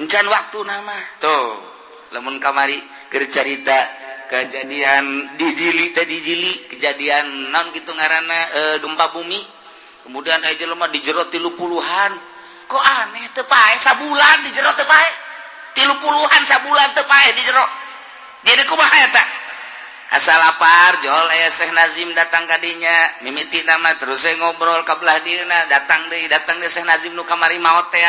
encan waktu nama tuh lamun kamari keur carita kejadian di Jili kejadian naon gitu ngaranna gempa bumi kemudian aya jelema dijero 30-an kok aneh teu pae sabulan dijero teu pae 30-an sabulan teu pae dijero jadi kumaha eta asal lapar jol aya Syekh Nazim datang ka dinya mimiti nama terus ngobrol ka belah dieuna datang deui Syekh Nazim nu kamari maot teh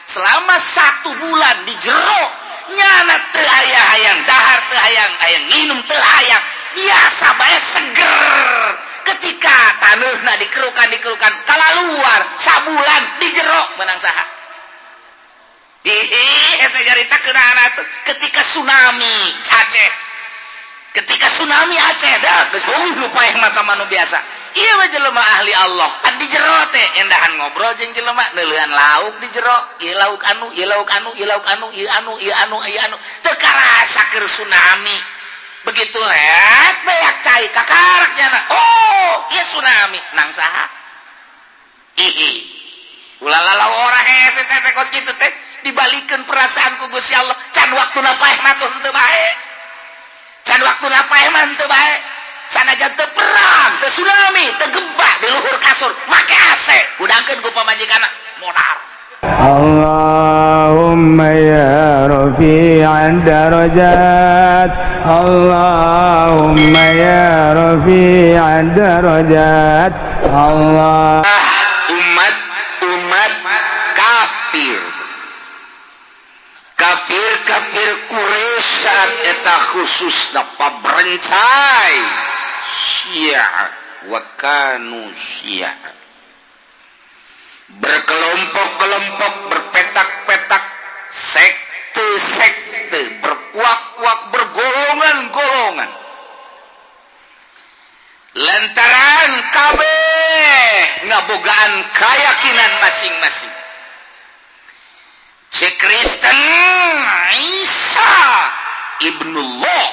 selama 1 bulan di jero nyana teu aya hayang dahar teu hayang nginum teu hayang biasa bae seger ketika taneuhna dikerukan kalaluar sabulan di jero menang saha saya jaritakeun anak tuh ketika tsunami Aceh dah geus lupa yang mata manu biasa iya mah jelema ahli Allah kan di jero teh endahan ngobrol jeung jelema neuleuhan lauk di jero ieu lauk anu teu karasa keur tsunami begitu rek beak cai kakarak nyana oh ieu tsunami nang saha ulalala ora hese teh kos kitu teh dibalikeun perasaan ku Gusti Allah can waktuna paeh mah teu bae can waktuna paeh mah teu bae sanajan teu perang teu tsunami teu gempa di luhur kasur make AC udangkeun ku pamajikanna modal Allahumma ya rafi'ad darajat Allahumma ya rafi'ad darajat Allah umat kafir Quraisy eta khususna pabrencai Syiah wa kanu Syiah berkelompok-kelompok berpetak-petak sekte berkuak-kuak bergolongan-golongan lantaran kabeh ngabogaan keyakinan masing-masing cek Kristen Isa ibnullah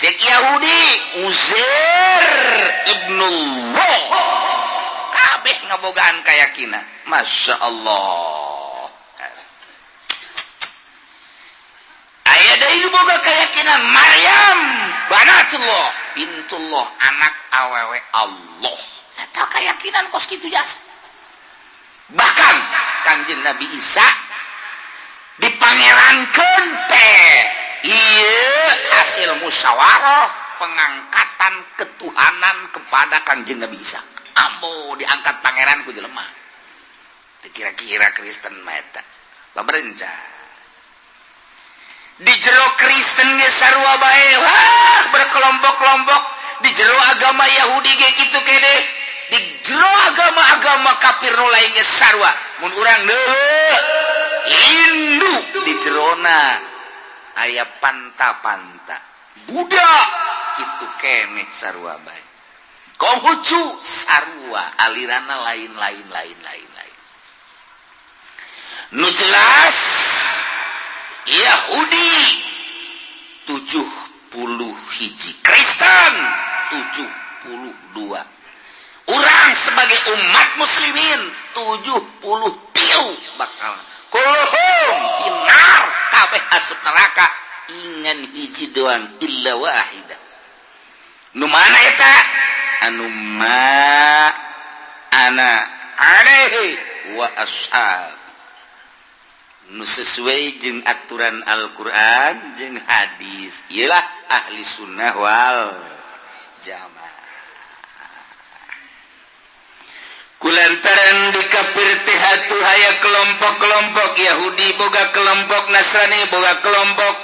cek Yahudi Uzair ibnullah kabeh ngabogaan keyakinan Masya Allah aya deui boga keyakinan Maryam banatullah bintullah anak awewe Allah eta keyakinan kos kitu jasa bahkan Kangjeng Nabi Isa dipangerankeun teh ieu hasil musyawarah pengangkatan ketuhanan kepada Kangjeng Nabi Isa ambo diangkat pangeran ku jelema teu kira-kira Kristen mah eta babrenca di jero Kristen ge sarua bae wah berkelompok-kelompok di jero agama Yahudi ge kitu kene di jero agama-agama kafir nu lain ge sarua mun urang neueuh Hindu di jerona aya panta-panta Buddha kitu keneh sarua bae Konghucu sarua alirana lain nu jelas Yahudi 70 hiji Kristen 72 urang sebagai umat muslimin 70 bakal kulhum finar kabeh asup neraka ingan hiji doang illa wahidah nu mana eta anu ma ana alaihi wa ashab nu sesuai jeung aturan Al-Qur'an jeung hadis ialah ahli sunnah wal jamaah kulantaran di kafir teh atuh aya kelompok-kelompok Yahudi boga kelompok Nasrani boga kelompok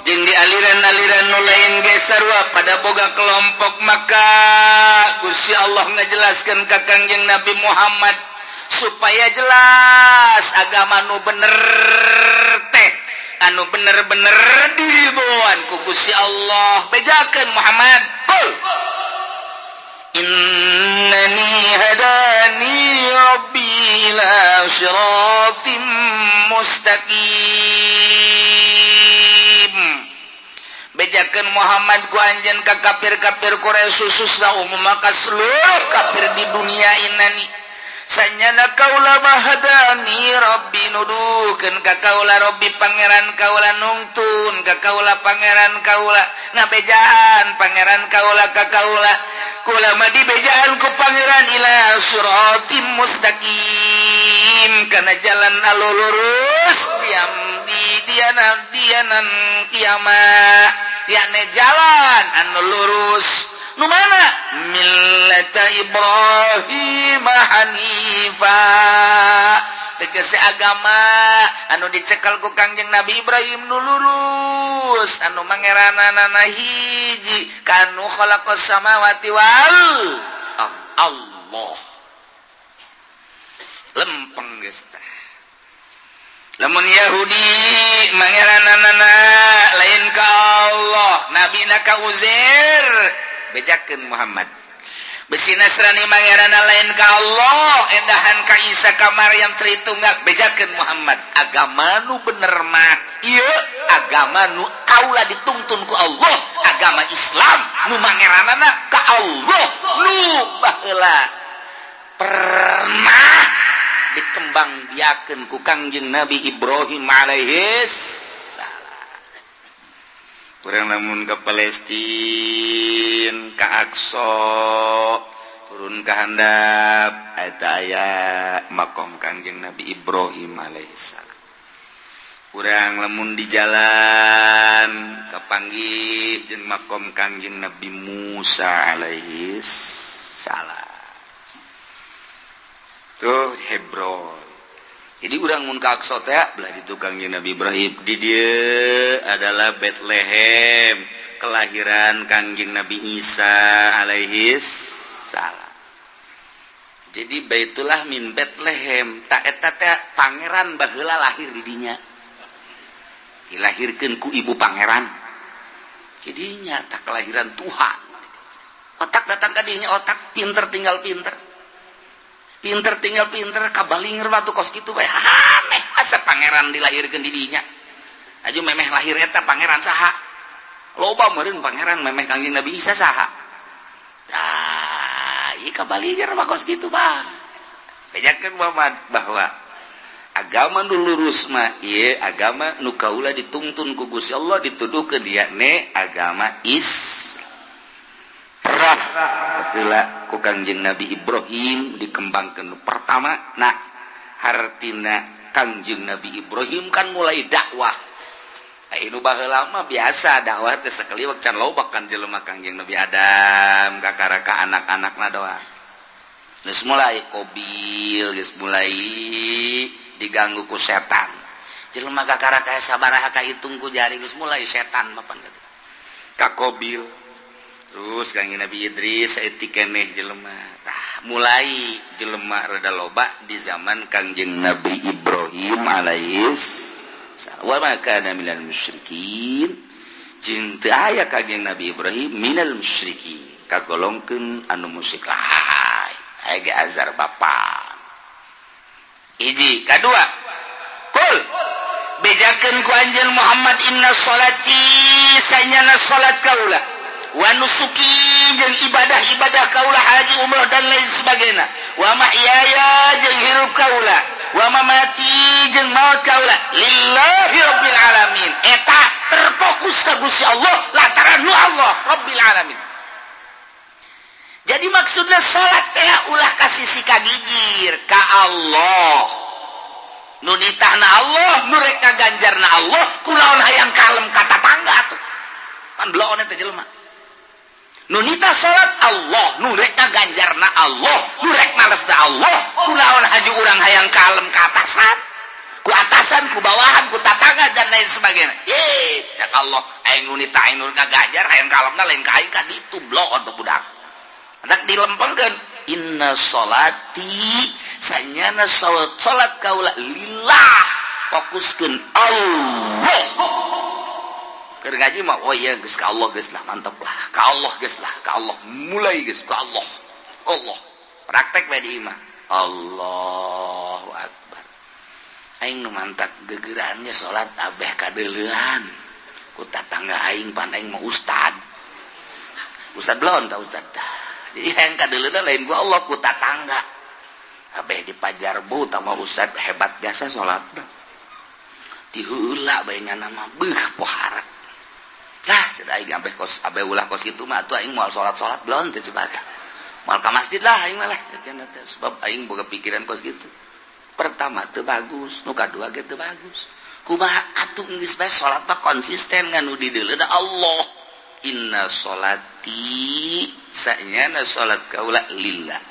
jeung di aliran-aliran nu lain ge sarua pada boga kelompok maka Gusti Allah ngajelaskeun ka Kangjeng Nabi Muhammad supaya jelas agama nu bener teh anu bener-bener diridhoan ku Gusti Allah bejakeun Muhammad qul innani hadani rabbi ila siratim mustaqim bejakeun Muhammad ku anjeun ka kafir-kafir Quraisy khususna umum maka seluruh kafir di dunia ini sanyana kaula mahadani Rabbi nuduhkeun ka kaula Rabbi pangeran kaula nungtun ka kaula pangeran kaula ngabejaan pangeran kaula ka kaula kula mah dibejaan ku pangeran ila siratim mustaqim kana jalan anu lurus di dianan kiamat yakni jalan anu lurus nu mana millata Ibrahim hanifa tegese agama anu dicekal ku Kangjeng Nabi Ibrahim nu lurus anu mangeranana hiji kanu khalaqas samawati wal Allah lempeng geus tah lamun Yahudi mangeranana lain ka Allah nabi na ka Uzair bejakeun Muhammad besi Nasrani mangeranna lain ka Allah endahan ka Isa ka Maryam Tritunggal bejakeun Muhammad agama nu bener mah ieu agama nu kaula dituntun ku Allah agama Islam nu mangeranana ka Allah nu baheula pernah dikembang biakeun ku Kangjeng Nabi Ibrahim alaihis urang lamun ke Palestina ka Aqsa turun ka handap eta aya makom Kangjeng Nabi Ibrahim alaihissalam urang lamun di jalan kapanggih jeung makom Kangjeng Nabi Musa alaihissalam tuh Hebron. Jadi urang mun ka Aqsa teh belah ditu Kangjeng Nabi Ibrahim di dieu adalah Bethlehem kelahiran Kangjeng Nabi Isa alaihis salam. Jadi Baitullah min Bethlehem tak eta teh pangeran baheula lahir di dinya. Dilahirkeun ku ibu pangeran. Jadi nyata kelahiran Tuhan. Otak datang ka dinya otak pinter tinggal pinter. Pinter tinggal pinter kabalinger batu kos kitu bae aneh asa pangeran dilahirkeun di dinya aju memeh lahir eta pangeran saha loba meureun pangeran memeh Kangjeng Nabi Isa saha ieu kabalinger mah kos kitu bah bejakeun Muhammad bahwa agama nu lurus mah ieu agama nu kaula dituntun ku Gusti Allah dituduhkeun dia ne agama Islam baheula ku Kangjeng Nabi Ibrahim dikembangkeun pertama nah hartina Kangjeng Nabi Ibrahim kan mulai dakwah anu baheula mah biasa dakwah teh sakaliwak can loba kan jelema Kangjeng Nabi Adam kakaraka anak-anakna doa geus mulai Qabil geus mulai diganggu ku setan jelema kakaraka sabaraha kahitung ku jari geus mulai setan mah pangkat ka Qabil terus Kangjeng Nabi Idris saeutik keneh jelema tah mulai jelema rada loba di zaman Kangjeng Nabi Ibrahim alaihis wa ma kana minal musyrikin jeung teu aya Kangjeng Nabi Ibrahim minal musyrikin kagolongkeun anu musyrik lain aya ge azar bapa hiji kadua kul bejakeun ku anjeun Muhammad inna sholati sanyana salat kaula wa nusuki jeung ibadah-ibadah kaula haji umrah dan lain sebagainya wa mahyaya jeung hirup kaula wa mamati jeung maut kaula lillahi rabbil alamin eta terfokus ka Gusti Allah lantaran nu Allah rabbil alamin. Jadi maksudna salat teh ulah kasih kagigir ka Allah nu nitahna Allah nu rek kaganjarna Allah kunaon hayang kalem kata tangga atuh kan bloon eta jelema nunita salat Allah nurek ganjarna Allah nurek malesna Allah kunaon haji urang hayang kalem ka atasan ku atasan ku bawahan ku tatangga dan lain sebagainya cak Allah aing nunita aing nur ganjar hayang kalemna lain ka aing ka ditu blok untuk budak hendak dilempengkeun inna sholati sanyana salat kaula lillah fokuskeun Allah keur ngaji mah oh iya geus ka Allah geus lah mantep lah ka Allah geus lah ka Allah mulai geus ka Allah Allah praktek bae di imah Allahu akbar aing nu mantap gegerannya salat abeh kadeuleuan ku tatangga aing pan aing mah ustad belon ta ustad tah jadi hayang kadeuleuan lain ku Allah ku tatangga abeh dipajarbu sama ustad hebat biasa sholat diheula bae nya nama beuh pohara lah cedah aing abeh kos abeh ulah kos kitu mah atuh aing moal salat belum teh cibadah moal ka masjid lah aing mah lah sebab aing boga pikiran kos kitu pertama teu bagus nu kadua ge teu bagus kumaha atuh geus bae salat mah konsisten nganu di deuleu Allah inna sholati sanyana salat kaula lillah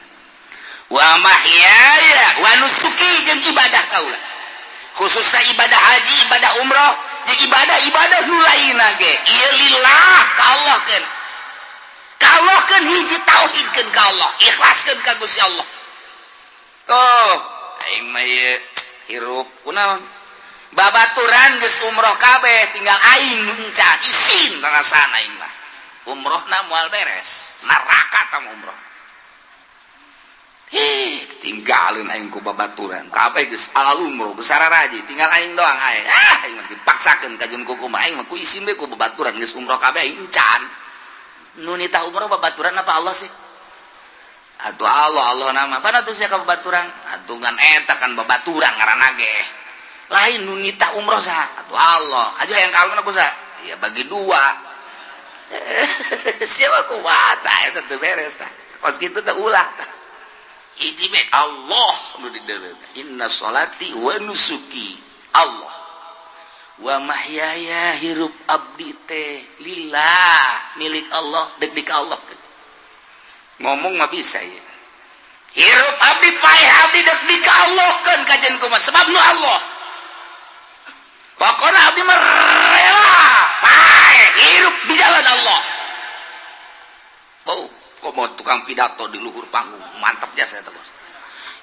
wa mahyaya wa nusuki jeung ibadah kaula khususnya ibadah haji ibadah umroh jeung ibadah nu lainna ge ieu lillah ka Allah keun ka Allah keun hiji tauhidkeun ka Allah ikhlaskeun ka Gusti Allah oh aing mah ieu hirup kunaon babaturan geus umroh kabeh tinggal aing encan isin rasana aing mah umrohna moal beres neraka tam umroh tinggalin aing ku babaturan kabeh geus alal umroh geus sararaji tinggal aing doang ae aing mah dipaksakeun ka jeung kuku aing mah ku isin we ku babaturan geus umroh kabeh aing encan nu nitah umroh babaturan apa Allah sih atuh Allah nama pana tuh sia ka babaturan atuh ngan eta kan babaturan ngaranna ge lain nu nitah umroh saha atuh Allah aja yang kawin aku saha ya bagi dua siapa kuat eta teu beres tah kos kitu teh ulah tah hiji mah Allah nu dideuleuh inna sholati wa nusuki Allah wa mahyaya hirup abdi teh lillah milik Allah deg di ka Allah ngomong mah bisa ya hirup abdi paeh abdi deg di ka Allah keun kajen kumaha sebab nu Allah pokona abdi mah rela paeh hirup di jalan Allah oh kok mau tukang pidato di luhur panggung mantap jasa eta bos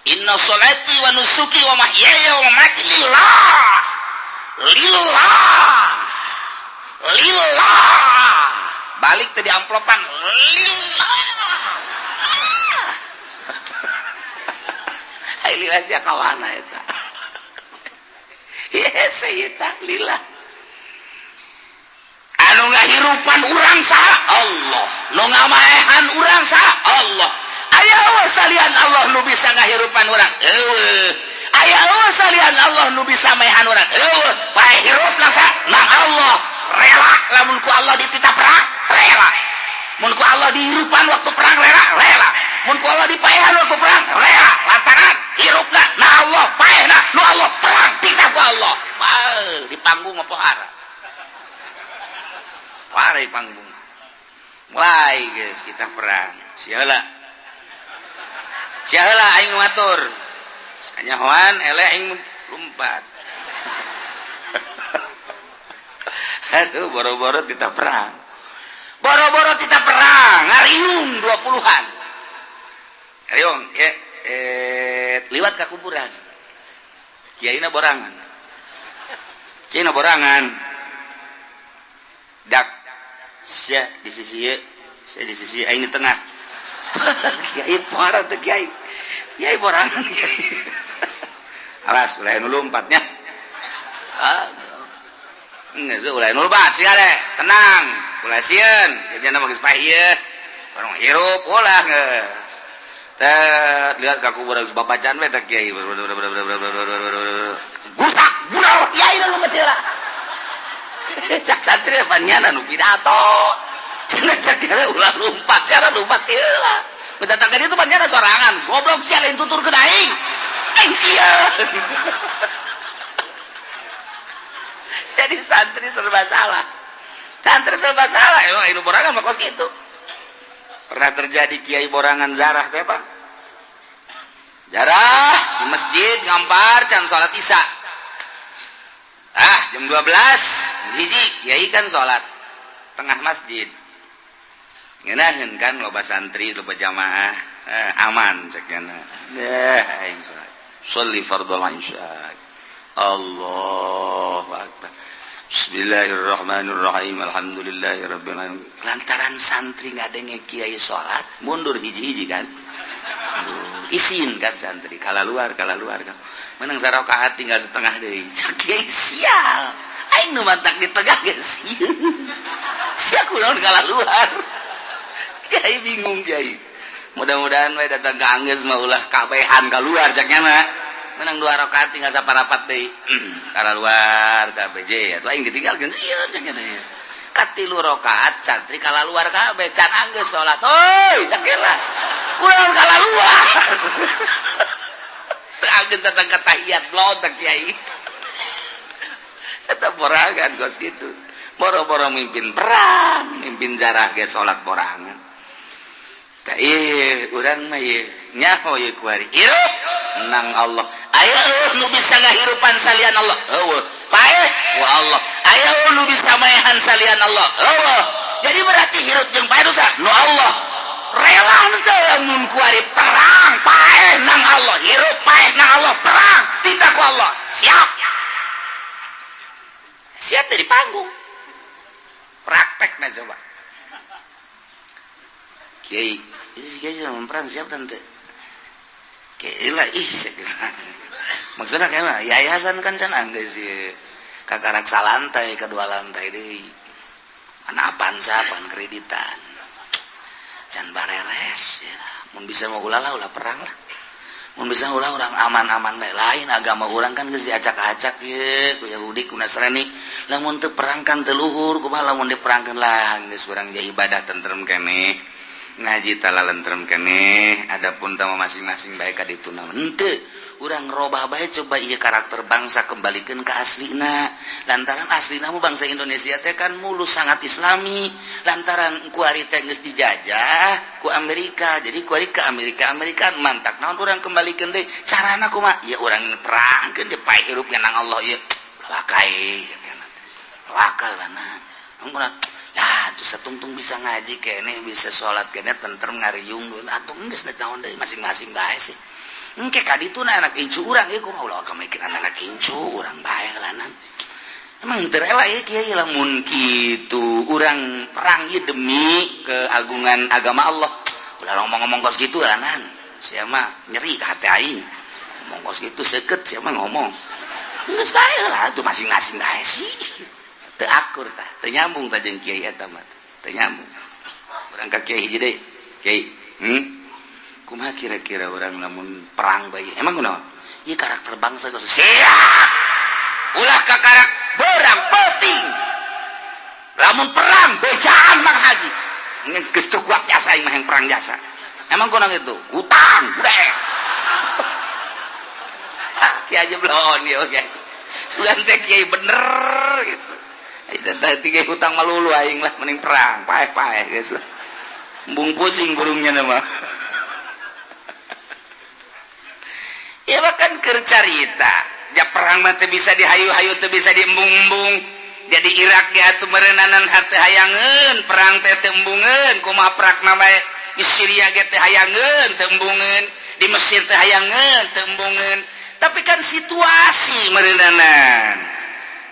inna sholati wa nusuki wa mahyaya wa mamati lillah balik tadi amplopan lillah hai lillah sia kawana eta yes eta lillah anu ngahirupan urang saha Allah nu ngamaehan urang saha Allah aya salian Allah nu bisa ngahirupan urang aya salian Allah nu bisa maehan urang pae hirup nang saha nang Allah rela lamun ku Allah dititah perang rela mun ku Allah dihirupan waktu perang rela mun ku Allah dipaehan waktu perang rela lantaran hirupna na Allah paehna nu Allah perang titah ku Allah di panggung apa hara pare panggung mulai geus kita perang sialah aing matur sanyahoan eleh aing lompat aduh boro-boro kita perang ngariung 20-an ngariung ya liwat ka kuburan kiaina borangan dak sia di sisi aing di tengah kiai parah teh kiai borangan kiai alas ulah nu lompatnya geus ulah nu lompat sia le tenang ulah sieun jadinya mah geus paeh bareng hirup ulah geus teh lihat ka kuburan babacaan we teh kiai gutak bural kiai nu beteulah cak satri panjana nu pidato cenah sakira ulah lompat cara lompat ieu lah betatangkeun itu panjana sorangan goblok sia lain tuturkeun aing sieun jadi santri serba salah emang anu borangan mah kos kitu pernah terjadi kiai borangan zarah teh Pak zarah di masjid ngampar can salat isya jam 12 hiji kiai kan salat tengah masjid ngeunaheun kan loba santri loba jamaah aman sakana aing sholli fardhu isya Allahu akbar bismillahirrahmanirrahim alhamdulillahirabbil alamin lantaran santri ngadenge kiai salat mundur hiji-hiji kan isin kan santri kalaluar kan menang sarakaat tinggal setengah deui kiai sial aing nu mantak di tengah geus sia kunaon kalaluar kiai bingung kiai mudah-mudahan we datang ke Anggeus mah ulah kabehan keluar caknya mah menang 2 rakaat tinggal saparapat deui kana luar ka BJ atuh aing ditinggalkeun sieun caknya deui katilu rakaat cantri kala luar kabeh can Anggeus salat euy cakela urang kala luar teu Anggeus datang ka tahiyat blon teh kiai eta borangan gos gitu boro-boro mimpin perang mimpin jarah ge salat borangan tah urang mah ieu nyaho ieu kuari ieu nang Allah aya nu bisa ngahirupan salian Allah eueuh paeh wa Allah aya nu bisa maehan salian Allah eueuh jadi berarti hirup jeung paeh dosa nu Allah rela teh mun kuari perang paeh nang Allah hirup paeh nang Allah perang tita ku Allah siap teh di panggung praktekna coba kiai sama perang siap tante kiai lah maksudnya kayak mana yayasan kan can Anggeus sih kakarak salantai kedua lantai deh mana pan kreditan can bareres ya mun bisa mau ulah perang lah mun bisa ulah orang aman-aman bae lain agama orang kan geus diacak-acak ye ku Yahudi ku Nasrani lamun teu perang kan teu luhur kumaha lamun diperangkeun lah geus urang jadi ibadah tentrem keneh ngaji talalentrem keneh adapun tama masing-masing bae ka ditu naon henteu urang robah bae coba ieu karakter bangsa kembalikan ke aslina lantaran aslina mu bangsa Indonesia teh kan mulus sangat islami lantaran kuari teh geus dijajah ku Amerika jadi kuari ke Amerika mantak naon urang kembalikan deui carana kumaha ya urang perangkeun di pae hirup nang Allah ieu wakai sakana wakal lana ampun ya tuh satungtung bisa ngaji kene bisa salat kene tentrem ngariung atuh geus naon deui masing-masing bae sih engke ka dituna anak incu urang ieu kumaha ulah kamikeun anak incu urang bae lanan emang teu rela ieu kiai lamun kitu urang perang ieu demi keagungan agama Allah ulah ngomong-ngomong kos kitu lanan sia mah nyeri ka hati aing ngomong kos kitu seukeut sia mah ngomong geus bae lah tuh masing-masing bae sih teu akur tah teu nyambung tah jeung kiai eta mah teu nyambung urang ka kiai hiji deui kiai kumaha kira-kira orang lamun perang bayi emang kunaon ieu karakter bangsa geus siap ulah ka karak beurang penting lamun perang bejaan Mang Haji geus teu kuat jasa aing mah yang perang jasa emang kunaon itu hutang budek kiai aja belon ieu kiai sugan teh kiai bener gitu eta teh kiai hutang malulu aing lah mending perang paeh-paeh geus lah embung pusing burungnya mah ya bahkan kercarita ja perang mah teu bisa dihayu-hayu teu bisa diembung-embung jadi Irak ge atuh meureunanan hate hayangeun perang teh teu embungeun kumaha perakna bae di Syria ge teh hayangeun teu embungeun di Mesir teh hayangeun teu embungeun tapi kan situasi meureunanan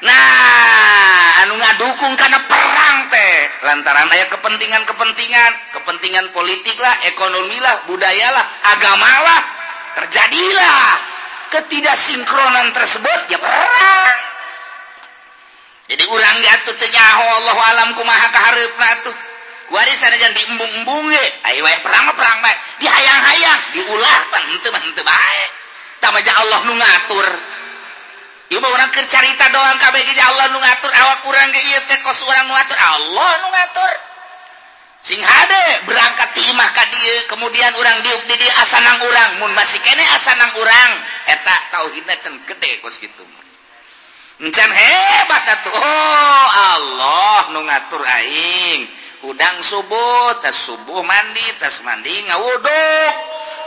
nah anu ngadukung kana perang teh lantaran aya kepentingan politik lah ekonomi lah budaya lah agama lah terjadilah ketidaksinkronan tersebut ya perang jadi urang ge atuh teu nyaho Allahu alam kumaha kahareupna atuh kuari sanajan diembung-embung ge aya wae perang mah perang bae dihayang-hayang diulah pan henteu bae tamaja Allah nu ngatur ieu mah urang keur carita doang kabeh ge Allah nu ngatur awak urang ge ieu teh kos urang nu ngatur Allah nu ngatur sing hade berangkat ti imah ka dieu kemudian urang diuk di dieu asanang urang mun masih kene asanang urang eta tauhidna can gede kos kitu encan hebat atuh oh Allah nu ngatur aing udang subuh tas subuh mandi tas mandi ngawudu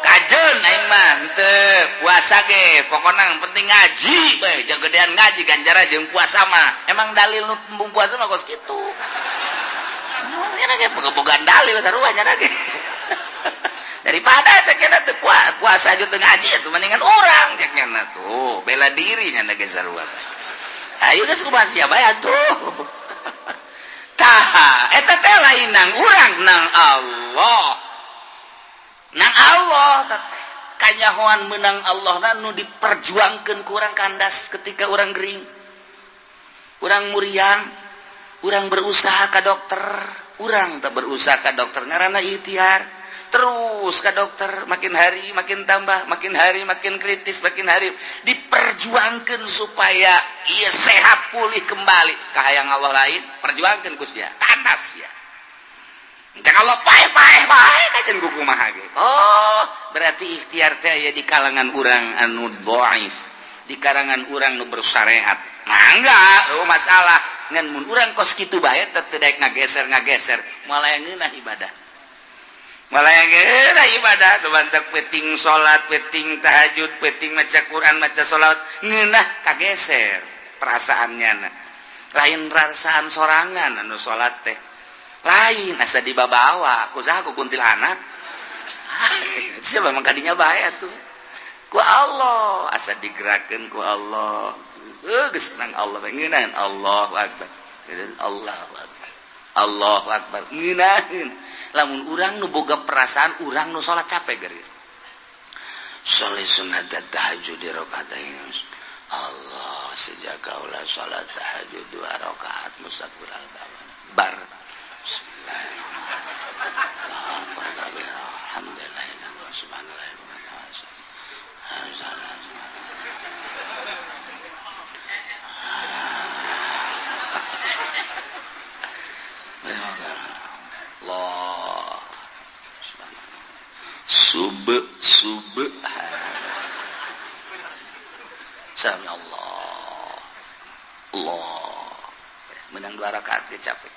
kajeun aing mah teu puasa ge pokona yang penting ngaji bae jagedean ngaji ganjaran jeung puasa mah emang dalil nu tembung puasa mah kos kitu nya boga-bogaan dalil sarua nya ge daripada cekna teu puasa aja teu ngaji atuh mendingan urang cekna tuh bela diri nya ge sarua ayo geus kumaha sia bae atuh tah eta teh lain nang urang nang Allah teh kanyahoan menang Allah nu diperjuangkeun ku urang kandas ketika urang gering urang muriang urang berusaha ka dokter urang tak berusaha ka dokter ngaranna ikhtiar terus ke dokter makin hari makin tambah, makin hari makin kritis, makin hari diperjuangkan supaya ia sehat pulih kembali ka hayang Allah lain, perjuangkan Gusti ya tandas ya. Kalau paeh kajen gugu mah ge. Oh, berarti ikhtiar teh aya di kalangan urang anu dhaif, di kalangan urang nu bersyariat. Enggak, masalah ngan mun urang kos kitu bae teh daek ngageser, malah ngeunah ibadah. Malah ngeunah ibadah, do bantak peting salat, peting tahajud, peting maca Quran, maca salat, ngeunah kageser perasaannya. Lain rasaan sorangan anu salat teh. Lain asa dibabawa kusaha ku kuntilanak. Siapa memang kadinya bae atuh. Ku Allah asa digerakkeun ku Allah. Geus senang Allah ngeunaheun Allahu akbar. Allahu akbar. Allahu akbar. Ngeunaheun. Lamun urang nu boga perasaan urang nu salat capek geureun. Salat sunat tahajud di rakaatayn. Allah sejak kaula salat tahajud 2 rakaat musafir al-taman. Bar Sami Allah menang 2 rakaat ge capek.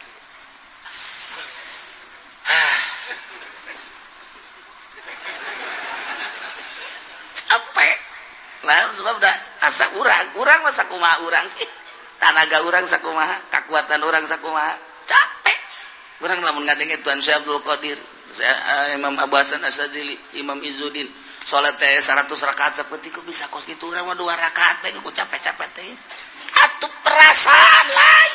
Capek lah sebab dah asa urang mah sakumaha urang sih, tanaga urang sakumaha, kekuatan urang sakumaha, capek urang lamun ngadenge Tuan Syekh Abdul Qadir, Imam Abu Hasan Asyadzili, Imam Izzuddin salat teh 100 rakaat saeutik kok bisa kos kitu urang mah 2 rakaat bae ku capek-capek teh atuh perasaan lain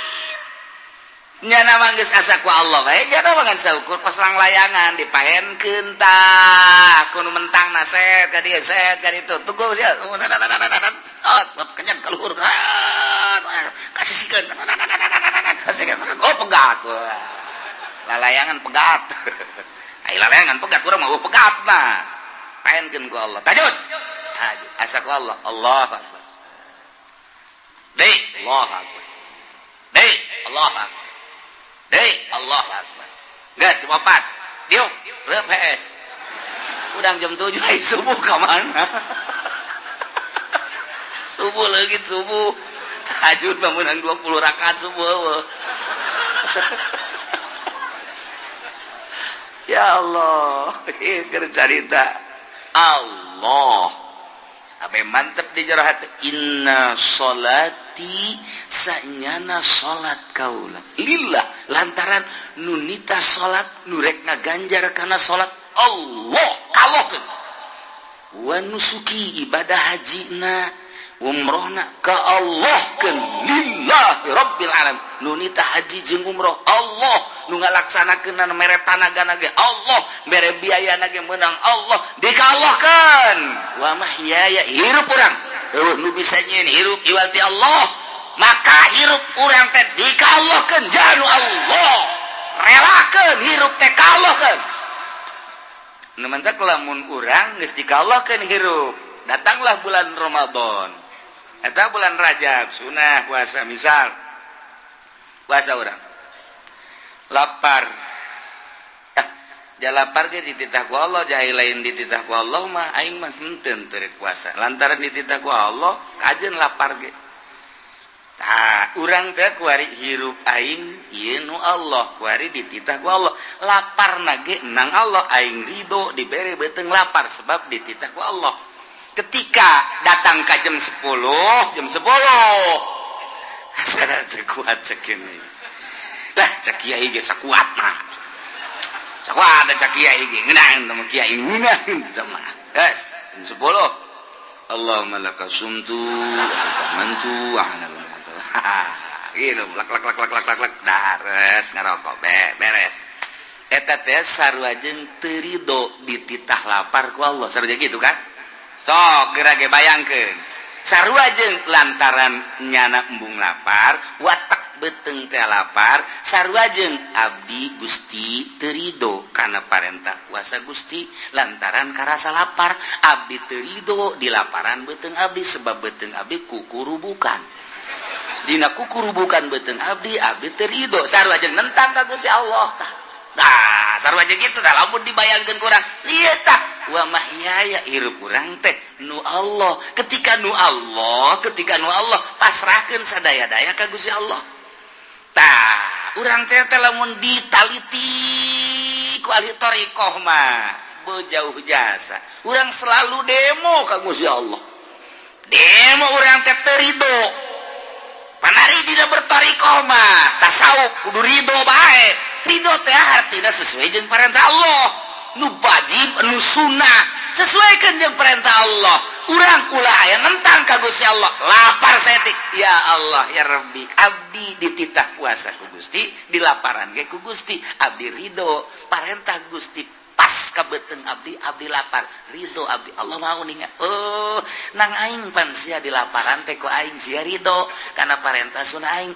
nyana mah geus asa ku Allah bae jana mah ngan saukur pas lang layangan dipaenkeun tah kudu mentang naset ka dieu set ka ditu tunggu sia kenyang ka luhur kasisikeun oh pegat lalayangan pegat ai lalayangan pegat urang mah pegat mah paenkeun ku Allah tajud asa ku Allah Allahu akbar deui Allahu akbar deui Allahu akbar deui Allahu akbar geus cuma 4 diuk reup PS udang jam 7 ai subuh ka mana subuh leugit subuh tahajud bangunan 20 rakaat subuh ya Allah keur carita Allah abe mantep di jero hati inna sholati sanyana salat kaula lillah lantaran nunita salat nurek ngaganjar kana salat Allah kalokeun wa nusuki ibadah hajina umrohna ka Allah keun lillahi rabbil alamin nunita haji jeung umroh Allah nu ngalaksanakeun mere tanagana ge Allah mere biayana ge meunang Allah dikallahkeun wa mahyaya hirup urang nu bisa nyieun hirup iwalti Allah maka hirup urang teh dikallahkeun janu Allah relakeun hirup teh kallahkeun nu mentek lamun urang geus dikallahkeun hirup datanglah bulan Ramadan eta bulan Rajab sunah puasa misal puasa urang lapar ja lapar ge dititah ku Allah jahil lain dititah ku Allah mah aing mah henteu teu puasa lantaran dititah ku Allah kajeun lapar ge tah urang teh kuari hirup aing ieu nu Allah kuari dititah ku Allah laparna ge nang Allah aing ridho dibere beuteung lapar sebab dititah ku Allah ketika datang ke jam 10 asal kuat cekini lah cek kiai ge sakuat mah sakuat cek kiai ge ngeunaan sama kiai ngeunaan sama guys jam 10 Allahumma laka sumtu mantu ana gitu lak daret ngarokok beres eta teh sarua jeung teu ridho dititah lapar ku Allah sarua gitu kan sok geura ge bayangkeun sarua jeung lantaran nyana embung lapar watak beteng teh lapar sarua jeung abdi Gusti teu ridho kana parentah puasa Gusti lantaran karasa lapar abdi teu ridho di laparan beteng abdi sebab beteng abdi kukurubukan dina kukurubukan beteng abdi teu ridho sarua jeung nentang ka Gusti Allah tah sarua jeung kitu tah lamun dibayangkeun kurang ieu tah wa mahyaya hirup urang teh nu Allah ketika nu Allah pasrahkeun sadaya-daya ka Gusti Allah tah urang teh lamun ditaliti ku ahli thariqah mah bejauh jasa urang selalu demo ka Gusti Allah demo urang teh teu ridho panari dina berthariqah mah tasawuf kudu ridho bae ridho teh artina sesuai jeung perintah Allah nu wajib nu sunnah sesuaikan jeung perintah Allah urang ulah aya nentang ka Gusti Allah lapar setik ya Allah ya Rabbi abdi dititah puasa ku Gusti dilaparan ge ku Gusti abdi ridho parentah Gusti pas ka beteng abdi lapar ridho abdi Allah mau ningat nang aing pan sia dilaparan teh ku aing sia ridho kana parentah sunah aing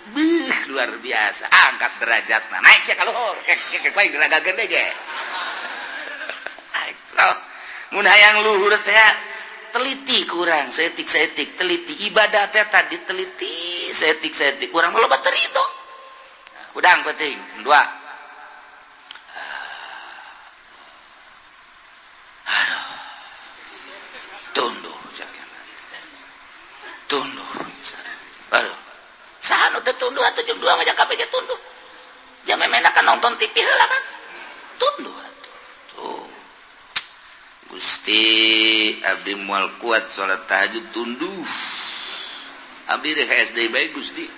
luar biasa angkat derajatna naik sia ka luhur kek aing diragakeun deui ge mun hayang luhur teh teliti kurang setik teliti ibadah teh tadi teliti setik kurang loba teu ridho udang penting dua aduh tunduh aduh saha nu teh tunduh atuh jam 2 mah jak KPG tunduh jam memena kan nonton TV heula kan tunduh Gusti abdi moal kuat salat tahajud tunduh abdi deh SD bae Gusti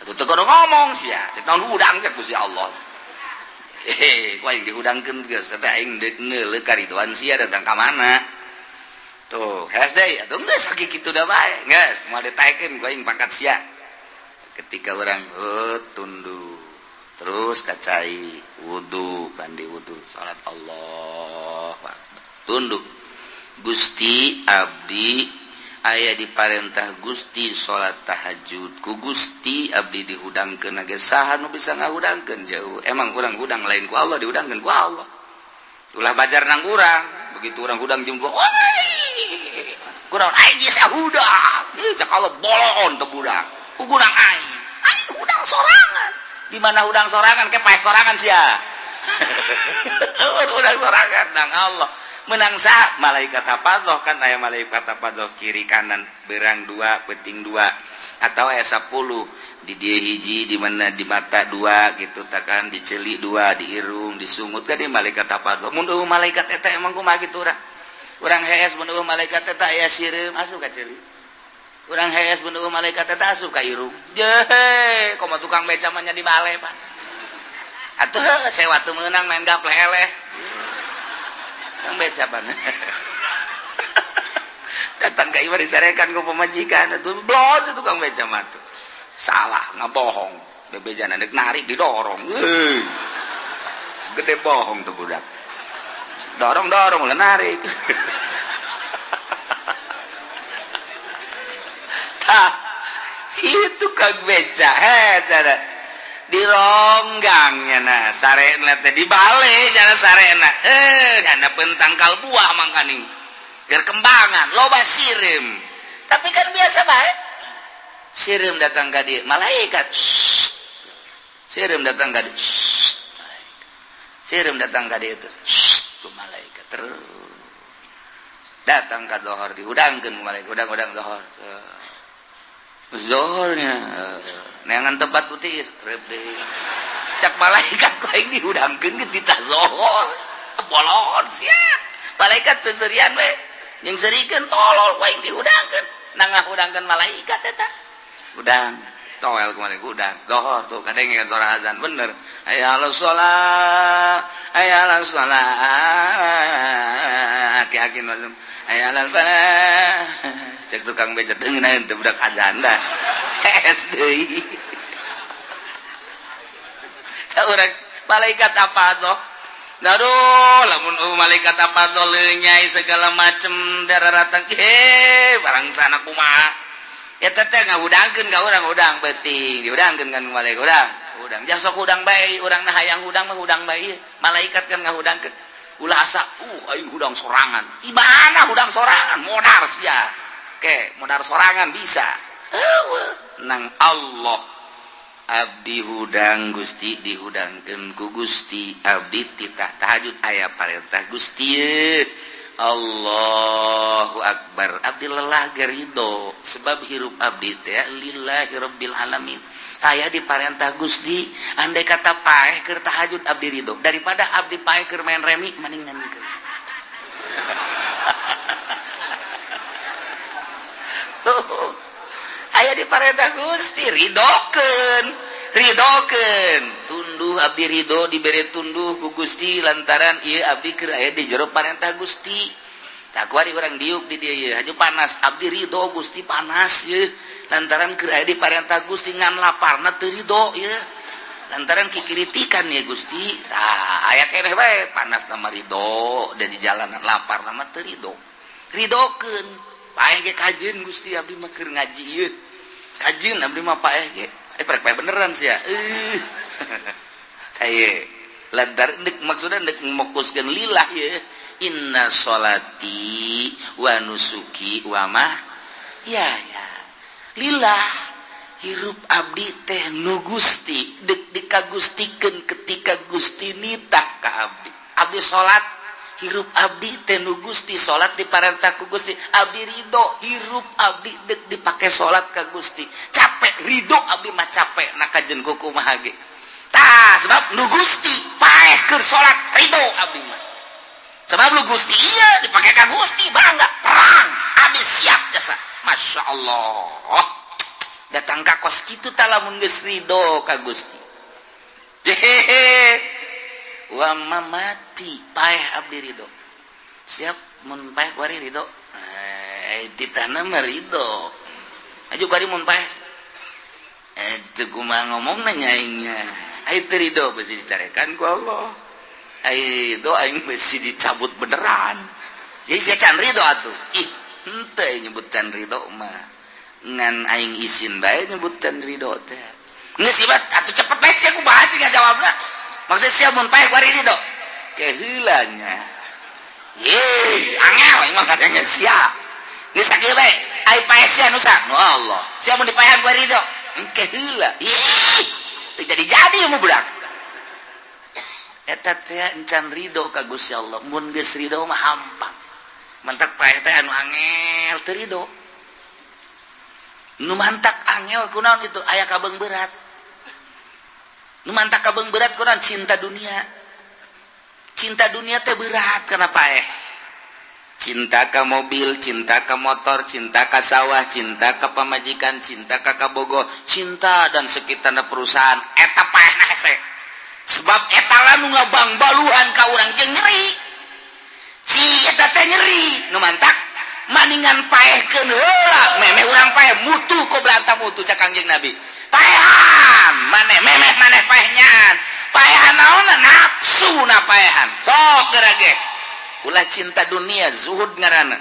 atuh teu kudu ngomong sia teh naon udang teh Gusti Allah ku aing diudangkeun geus teh aing deuk neuleuh karidoan sia datang ka mana tuh SD atuh geus sakitu kitu da bae geus moal ditaekeun ku aing pangkat sia ketika urang tunduh terus kacai wudu bandi wudu salat Allah tunduk Gusti abdi aya diparentah Gusti salat tahajud ku Gusti abdi dihudangkeun ge saha nu bisa ngahudangkeun jauh emang urang hudang lain ku Allah dihudangkeun ku Allah ulah bajar nang urang begitu urang hudang jeung kurang aing bisa hudang cak Allah bolon teu budak ku urang aing hudang sorangan di mana hudang sorangan ke paeh sorangan sia hudang sorangan nang Allah menang sah malaikat hafazoh kan aya malaikat hafazoh kiri kanan berang 2 peting 2 atau aya 10 di dia hiji di mana di mata 2 gitu takan diceli 2 di irung disungut kan di malaikat hafazoh mun eueuh malaikat eta emang kumaha kitu urang hees mun eueuh malaikat eta aya sireum asup ka celi urang hees mun eueuh malaikat eta asup ka irung jehe komo tukang beca mah nya di bale Pak atuh sewa teu meunang main gaple eleh yang beca pana datang ka ieu disarekan ku pamajikan atuh blon si tukang beca mah tuh salah ngabohong bebejana deuk narik didorong gede bohong tuh budak dorong ulah narik tah itu kang beca tara di ronggangnya nah sarena teh di bale jana sarena dana pentangkal buah mangkaning keur kembangan loba sirim tapi kan biasa bae sirim datang ka dieu malaikat sirim datang ka dieu sirim datang ka dieu tu malaikat terus datang ka zohor dihudangkeun malaikat udang zohor zohornya neangan tempat putih rebe cak malaikat ku aing dihudangkeun ke titah zohor bolon sia malaikat seserian we jeung serikeun tolol ku aing dihudangkeun nang ngahudangkeun malaikat eta udang toel ku malaikat udang zohor tuh kadengeun suara azan bener hayya 'alas shalah aki-aki mazum hayya 'alal falah cek tukang beca teungeun teu budak azan dah SD urang malaikat apa tuh daruh lamun malaikat apa tuh lenyai segala macem darah ratang barang sana kumaha eta teh ngahudangkeun ka urang udang penting diudangkeun kan malaikat udang jang sok udang bae urang nah hayang udang mah udang bae malaikat kan ngahudangkeun ulah asa aing udang sorangan cibana udang sorangan modar sia ke modar sorangan bisa nang Allah abdi hudang Gusti dihudangkeun ku Gusti abdi titah tahajud aya parentah Gusti Allahu Akbar abdi lelah gerido sebab hirup abdi teh lillahi rabbil alamin aya di parentah Gusti andai kata paeh keur tahajud abdi ridho daripada abdi paeh keur main remi mending nganikeun aya di parentah Gusti ridokeun tunduh abdi ridho dibere tunduh ku Gusti lantaran ieu abdi keur aya di jero parentah Gusti tak kuari urang diuk di dieu ye haju panas abdi ridho Gusti panas ye lantaran keur aya di parentah Gusti ngan laparna teu ridho ye lantaran kikiritikan ye Gusti tah aya keneh bae panas nama ridho da di jalanan lapar nama teu ridho ridokeun paeh ge kajeun Gusti abdi mah keur ngaji ye kajeun abdi mah paeh ge prek beneran sih ya kayak lantar maksudnya fokuskan lillah ya inna sholati wa nusuki wa mah ya lillah hirup abdi teh nu Gusti dek dikagustikeun ketika Gusti nitah ka abdi salat hirup abdi teh nu Gusti salat diparentah ku Gusti abdi ridho hirup abdi dek dipake salat ka Gusti capek ridho abdi mah capek nakajeun ku kumaha ge tah sebab nu Gusti paeh keur salat ridho abdi mah sebab nu Gusti iya dipake ka Gusti bangga perang abdi siap jasa masyaallah datang ka kos kitu tah lamun geus ridho ka Gusti wa mamati paeh abdi ridho siap mun paeh kuari ridho ditana mah ridho aju kuari mun paeh teu kumaha ngomongna nyaingnya ai teu ridho beusi dicarekan ku Allah ai ridho aing beusi dicabut beneran jadi sia can ridho atuh ih henteu nyebut can ridho mah ngan aing izin bae nyebut can ridho teh geus sibat atuh cepet bae sia ku bahas ngajawabna maksud siap mun paeh kuari ridho keheulanya angel emang katanya siap geus sakieu bae ai paeh sia nu sa nu Allah sia mun dipaehan kuari ridho engke heula teu jadi mah budak eta teh encan ridho ka Gusti Allah mun geus ridho mah hampa mantak paeh teh anu angel teu ridho nu mantak angel kunaon itu aya kabeng berat nu mantak kabeng berat kunaon cinta dunia teh berat kana paeh cinta ka mobil cinta ka motor cinta ka sawah cinta ka pamajikan cinta ka kabogo cinta dan sekitarna perusahaan eta paehna hese sebab eta nu ngabangbaluhan ka urang jeung nyeri si eta teh nyeri nu mantak maningan paehkeun heula memeh urang paeh mutu koblanta mutu cak Kangjeng Nabi paehan memeh maneh paehnyaan paehan naonna nafsu na paehan sok gerage ulah cinta dunia zuhud ngaranna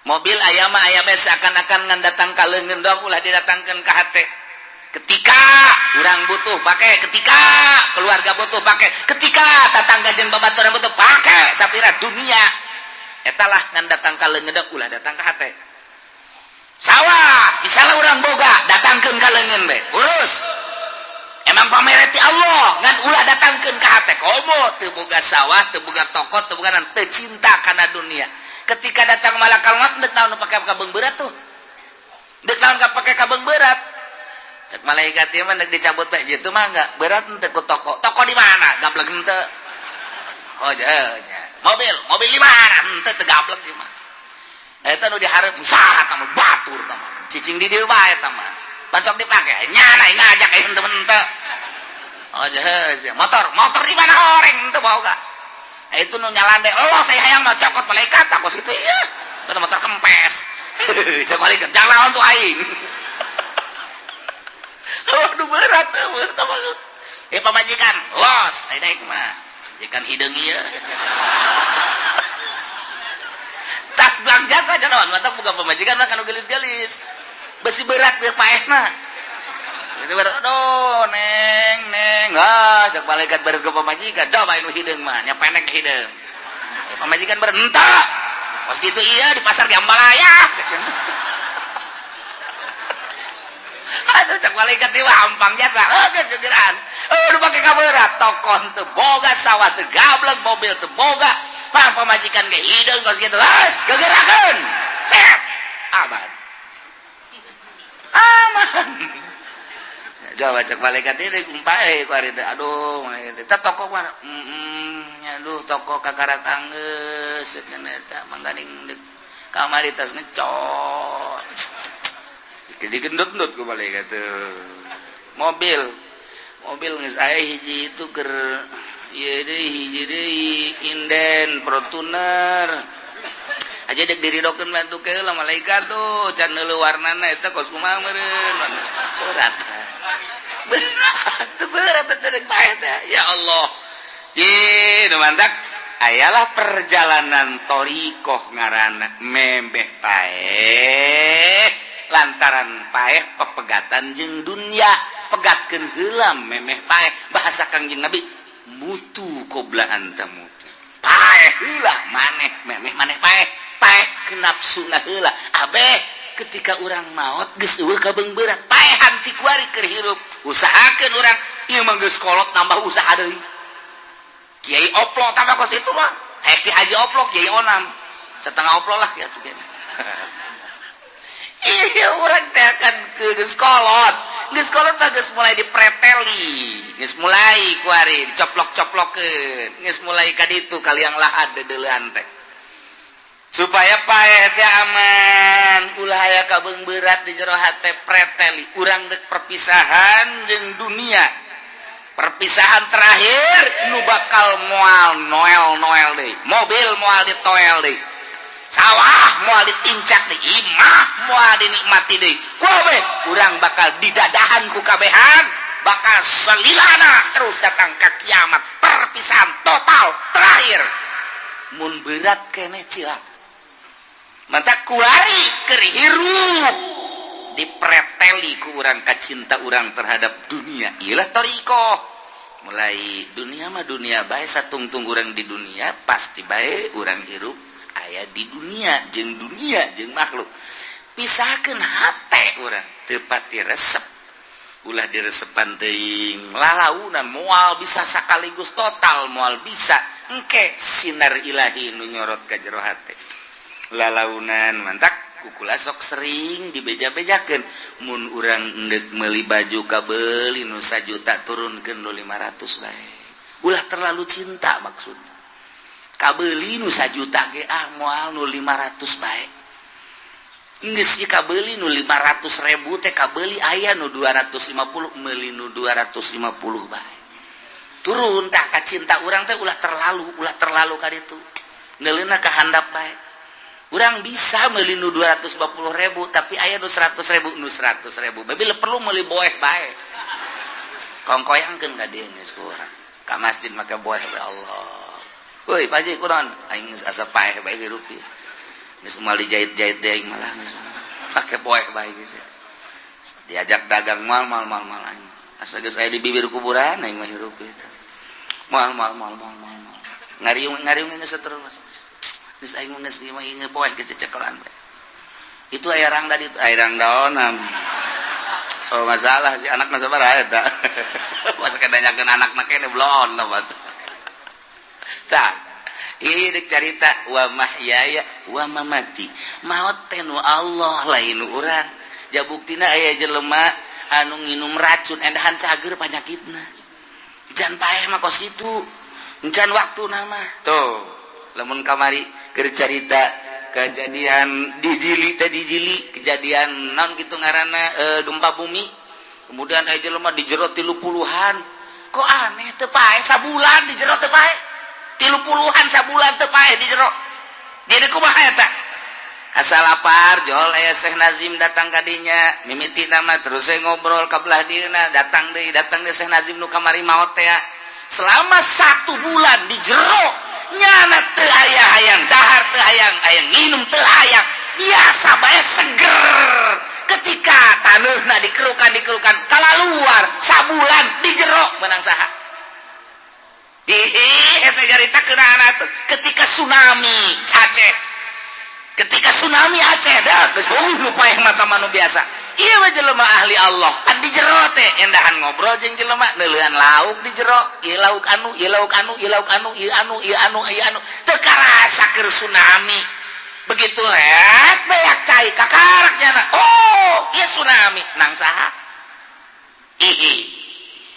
mobil aya mah aya bae seakan-akan ngan datang ka leungeun dong ulah didatangkeun ka hate ketika urang butuh pake ketika keluarga butuh pake ketika tatangga jeung babaturan butuh pake sapira dunia etalah ngan datang ka leungeun dong ulah datang ka hate sawah misalnya urang boga datangkeun ka leungeun bae urus emang pamereti Allah ngan ulah datangkeun ka hate komo teu boga sawah teu boga toko teu boga teu cinta kana dunia ketika datang malakal maut deuk naon pake kabeng berat tuh deuk naon pake kabeng berat cek malaikat ieu mah deuk dicabut bae jitu mah enggak berat teu ku toko di mana gablek henteu oh nya mobil di mana henteu teu gablek ieu mah eta nu dihareup usaha tah batur tah cicing di dieu bae tah mah pancok dipake nyana ngajak henteu oh jeus motor di mana horeng teu boga itu nu nyalande Allah saya hayang mah cokot malaikat takos kitu ieu eta motor kempes cek malaikat jangan lawan tuh aing aduh berat teu pamajikan los ai daek mah jikan hideung ieu tas belanja saja naon mantap bukan pamajikan mah kanu gelis-gelis besi berat ge paehna itu berat aduh neng cek malaikat berat ke pamajikan coba anu hideung mah nya pendek hideung pamajikan berat entah pas gitu iya di pasar Gambalaya aduh cek malaikat ieu hampang jasa geus gegeran nu pake kaberat tokon teu boga sawah teu gablek mobil teu boga pamajikan ge hideung kos gitu gegerakeun cep aman coba cek malaikat ini kumpae kuari teh aduh malaikat teh toko mana aduh toko kakarak anggeus cenah eta mangganing kamari tas ngecot digendut-gendut ku malaikat teh mobil geus aya hiji itu keur ieu deui hiji deui inden Fortuner aja dek diridokeun bantu ke lah malaikat tuh can neuleuh warnana eta kos kumaha meureun berat teh paeh teh ya Allah ye nu mantak ayalah perjalanan thariqah ngaranna memeh paeh lantaran paeh pepegatan jeung dunya pegatkeun heula memeh paeh bahasa Kangjeng Nabi mutu qoblaan tamutu paeh heula maneh memeh maneh paeh ke nafsuna heula abeh ketika urang maot geus eueuh kabeng berat paehan ti kuari keur hirup usahakeun urang ieu mah geus kolot nambah usaha deui kiai oplo tambah kos itu mah ki haji oplo kiai onam setengah oplo lah ya tuh kene iya urang teh akan geus kolot mah geus mulai dipreteli geus mulai kuari dicoplok-coplokeun geus mulai ka ditu kaliang lahad deuleuhan teh supaya paeh teh aman ulah aya kabeng berat di jero hate preteli urang dek perpisahan jeung dunia perpisahan terakhir nu bakal moal noel deui mobil moal ditoel deui sawah moal ditincak deui imah moal dinikmati deui kumaha urang bakal didadahan ku kabehan bakal selilana terus datang ka kiamat perpisahan total terakhir mun berat keneh cilaka mantak kuari keur hirup dipreteli ku urang kacinta urang terhadap dunia iyalah thariqah mulai dunia mah dunia bae satungtung urang di dunia pasti bae urang hirup aya di dunia jeung makhluk pisahkeun hate urang teu pati resep ulah diresepan teuing lalaunan moal bisa sakaligus total moal bisa engke sinar ilahi nu nyorot ka jero hate lalaunan mantak kukula sok sering dibeja-bejakeun mun urang endek meuli baju kabeuli nu 1 juta turunkeun nu 500 bae ulah terlalu cinta maksud kabeuli nu 1 juta ge moal nu 500 bae geus kabeuli nu 500.000 teh kabeuli aya nu 250 meuli nu 250 bae turun tah ka cinta urang teh ulah terlalu ka ditu neuleuna ka handap bae urang bisa meuli nu 250.000 tapi aya nu 100.000 bae perlu meuli boeh bae kongkoyangkeun ka dieu geus urang ka masjid make boeh bae Allah euy paji kunaon aing geus asa paeh bae hirup ieu geus moal dijahit-jahit deui aing malah geus pake boeh bae geus diajak dagang mal aing asa geus aya di bibir kuburan aing mah hirup ieu mal ngariung geus terus geus aing geus ieu poe geus cecekelan bae itu aya rangda di aya rangda onam oh masalah si anak mah sabaraha eta masa kadanyakeun anakna keneh blon lah bat tah ieu deuk carita wa mahyaya wa mamati maot teh nu Allah lain urang jabuktina aya jelema anu nginum racun endahan cager panyakitna jan paeh mah kos kitu encan waktuna mah tuh lamun kamari keur carita kejadian di Jili kejadian naon kitu ngaranna gempa bumi kemudian aya jelema dijero 30-an kok aneh teu paeh sabulan dijero teu paeh 30-an sabulan teu paeh dijero jadi kumaha eta asal lapar jol aya Syekh Nazim datang ka dinya mimiti nama terus ngobrol ka belah dieuna datang deui Syekh Nazim nu kamari maot teh selama 1 bulan dijero nyana teu aya hayang dahar teu hayang nginum teu hayang biasa bae seger ketika taneuhna dikerukan kala luar sabulan di jero menang saha saya jaritakeun anak ketika tsunami Aceh dah geus lupa yang mata manu biasa iya mah jelema ahli Allah kan di jero teh endahan ngobrol jeung jelema neuleuhan lauk di jero ieu lauk anu teu karasa keur tsunami begitu beak cai kakaraknya oh iya tsunami nang saha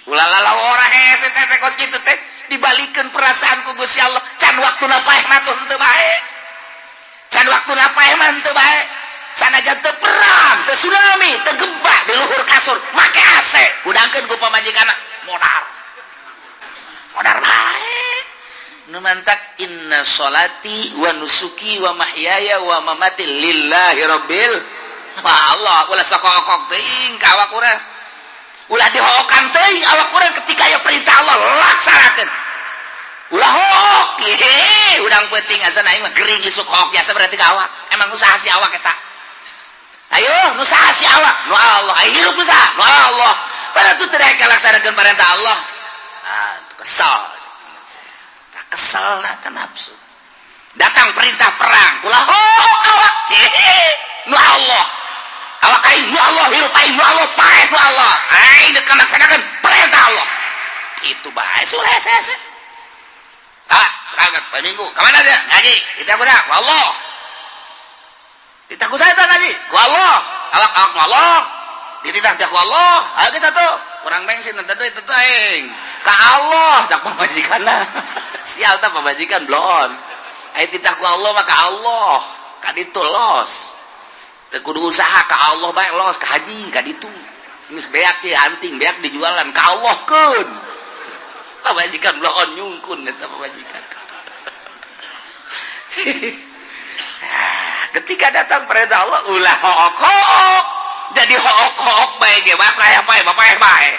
ulalala ora hese teh kos kitu teh dibalikeun perasaan ku Gusti Allah can waktuna paeh mah teu bae can waktuna paeh mah teu bae sanajan teu perang teu tsunami teu gempa di luhur kasur make AC udangkeun ku pamajikanna modar bae nu mantak inna sholati wa nusuki wa mahyaya wa mamati lillahi rabbil Allah ulah sokok teuing ka awak urang ulah dihokan teuing awak urang ketika aya perintah Allah laksanakeun ulah hook udang penting asana aing mah gering isuk hook biasa berarti ka awak emang usaha si awak eta ayo nu saha si awak nu Allah ayo hirup nu saha nu Allah pada tu teu daek laksanakeun perintah Allah kesel tak nafsu datang perintah perang ulah awak nu Allah awak aing nu Allah hirup aing nu Allah paeh nu Allah aing deuk laksanakeun perintah Allah kitu bae suleh hese berangkat minggu ka mana dia ngaji kita kuda ku Allah kita ku saya ngaji ku Allah awak nu Allah dititah ku Allah ayo kita tuh kurang bensin nanti duit itu aing ka Allah cak pamajikanna sial ta pamajikan blon aya titah ku Allah maka Allah ka ditu los teu kudu usaha ka Allah bae los ka haji ka ditu geus beak teh anting beak dijualan ka Allah keun pamajikan blon nyungkun eta pamajikan ketika datang perintah Allah ulah hook jadi hook bae ge bae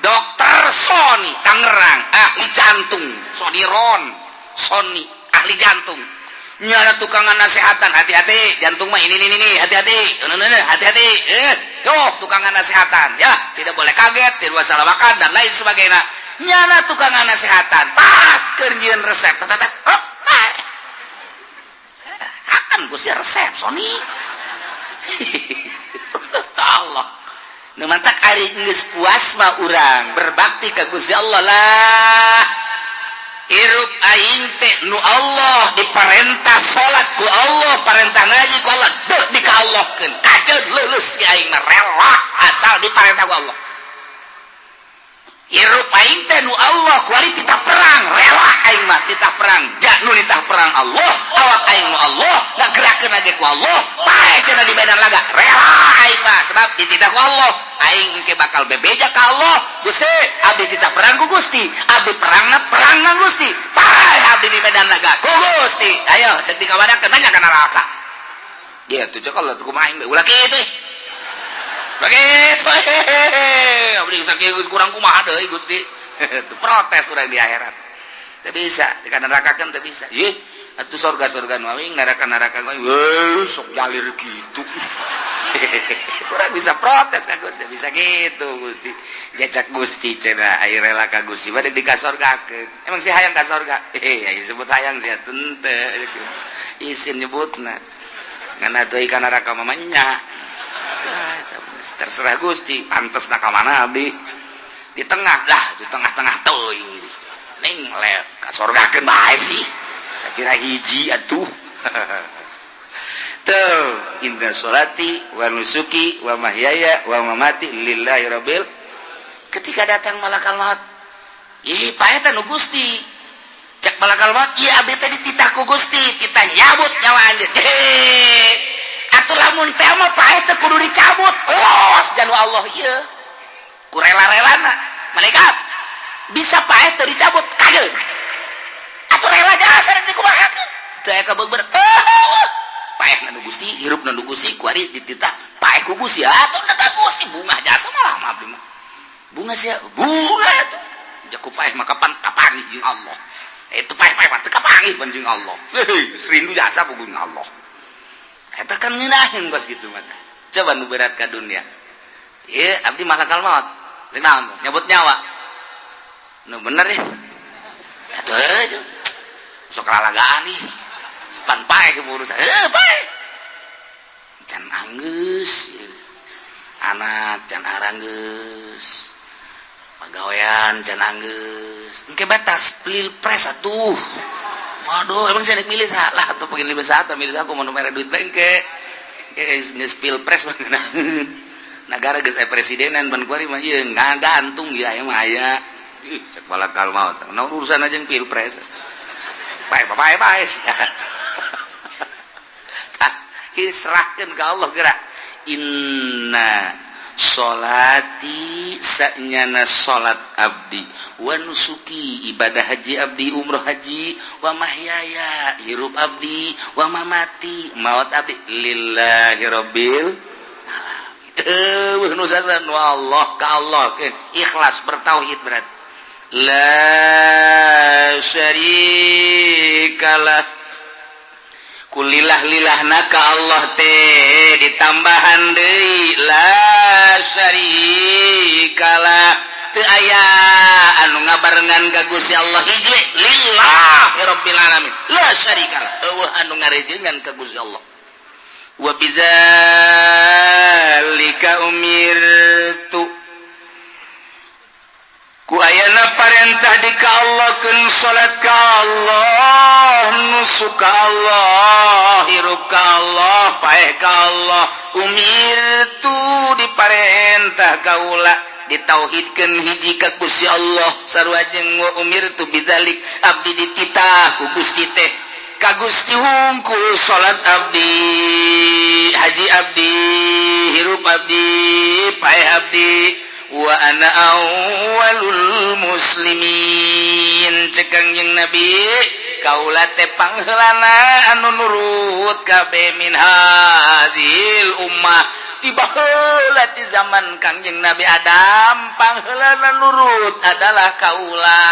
dokter Sony Tangerang ahli jantung Sony ahli jantung nyana tukangan nasehatan hati-hati jantung mah ini hati-hati yo tukangan nasehatan ya tidak boleh kaget tidak boleh salah makan dan lain sebagainya nyana tukangan nasehatan pas keur nyieun resep akan Gusti resep Sony Allah nu mantak ari geus puas mah urang berbakti ka Gusti Allah lah hirup aing teh nu Allah diperintah salat ku Allah perintah ngaji ku Allah deuk dikaallahkeun kajeud leuleus si aing mah rela asal diperintah ku Allah hirup aing teh nu Allah kuali titah perang rela aing mah titah perang ja nu nitah perang Allah awak aing nu Allah da gerakeun lagi ku Allah paeh cenah di medan laga rela aing mah sebab dititah ku Allah aing engke bakal bebeja ka Allah Gusti abdi titah perang ku Gusti abdi perang nang Gusti paeh abdi di medan laga ku Gusti ayo deuk dikawadakeun banyak kana neraka ya tuh cek kalau kumaha aing ulah kitu begitu abdi sakieu kurang kumaha deui Gusti teu protes urang di akhirat teu bisa di kana neraka kan teu bisa ieu atuh surga nu aing neraka mah sok jalir kitu urang bisa protes ka Gusti bisa gitu Gusti jajak Gusti cenah aya rela ka Gusti bade di ka surgakeun emang si hayang ka surga aya sebut hayang sia teu isin nyebutna ngana teu ka neraka mah nya terserah Gusti pantes na ka mana abdi di tengah teuing ning le ka surgakeun bae sih sakira hiji atuh tuh inna sholati wa nusuki wa mahyaya wa mamati lillahi rabbil ketika datang malakal maut ih paeta nu Gusti cek malakal maut ieu abdi teh dititah ku Gusti kita nyabut nyawa anjeun atuh lamun teh mah pae teh kudu dicabut los janu Allah ieu ku rela-relana malaikat bisa pae teh dicabut kageun atuh rela jasa rek dikumahakeun teu aya kabeber paeh nu Gusti hirup nu Gusti ku ari dititah paeh ku Gusti atuh da Gusti bunga jasa malah mah abdi mah bunga sia bunga atuh jaku paeh mah kapan jeung Allah itu paeh mah teu kapanggih jeung Allah heuh rindu jasa ku Allah eta kan ngeunaheun bos kitu mah coba nu berat ka dunia ieu abdi malakal maut naon nyebut nyawa nu bener ya atuh sok lalagaan nih pan pae ke urusan pae can anggeus anak can aranggeus pagawean can anggeus engke batas pilpres atuh waduh emang saya milih salah atau pengen milih salah milih aku mau nomor duit bengke geus pilpres bangenaheun negara geus presidenan ban kuari mah ieu ngagantung ya mah aya cek balakal maut nah urusan aja yang pilpres bae serahkeun ka Allah gerak inna sholati sa'nyana sholat abdi wa nusuki ibadah haji abdi umroh haji wa mahyaya hirup abdi wa mamati maut abdi lillahi rabbil alamin nusasan wa Allah ka Allah ikhlas bertauhid berat la syarikalah kulillah-lillahna ka Allah teh ditambahan deui la syarikalah teu aya anu ngabarengan ka Gusti Allah hiji lillahi rabbil alamin la syarikalah eueuh anu ngarejengan ka Gusti Allah wa bidzalika umirtu ku ayana parentah di ka Allah keun salat ka Allah nusuk ka Allah hirup ka Allah paeh ka Allah umirtu diparentah kaula ditauhidkeun hiji ka Gusti Allah sarua jeung wa umirtu bidzalik abdi dititah ku Gusti teh ka Gusti hungkul salat abdi haji abdi hirup abdi paeh abdi wa ana awwalul muslimin cekang jeung nabi kaula teh pangheulana anu nurut kabeh min hadzil ummah tiba heula ti zaman kangjeng nabi Adam pangheulana nurut adalah kaula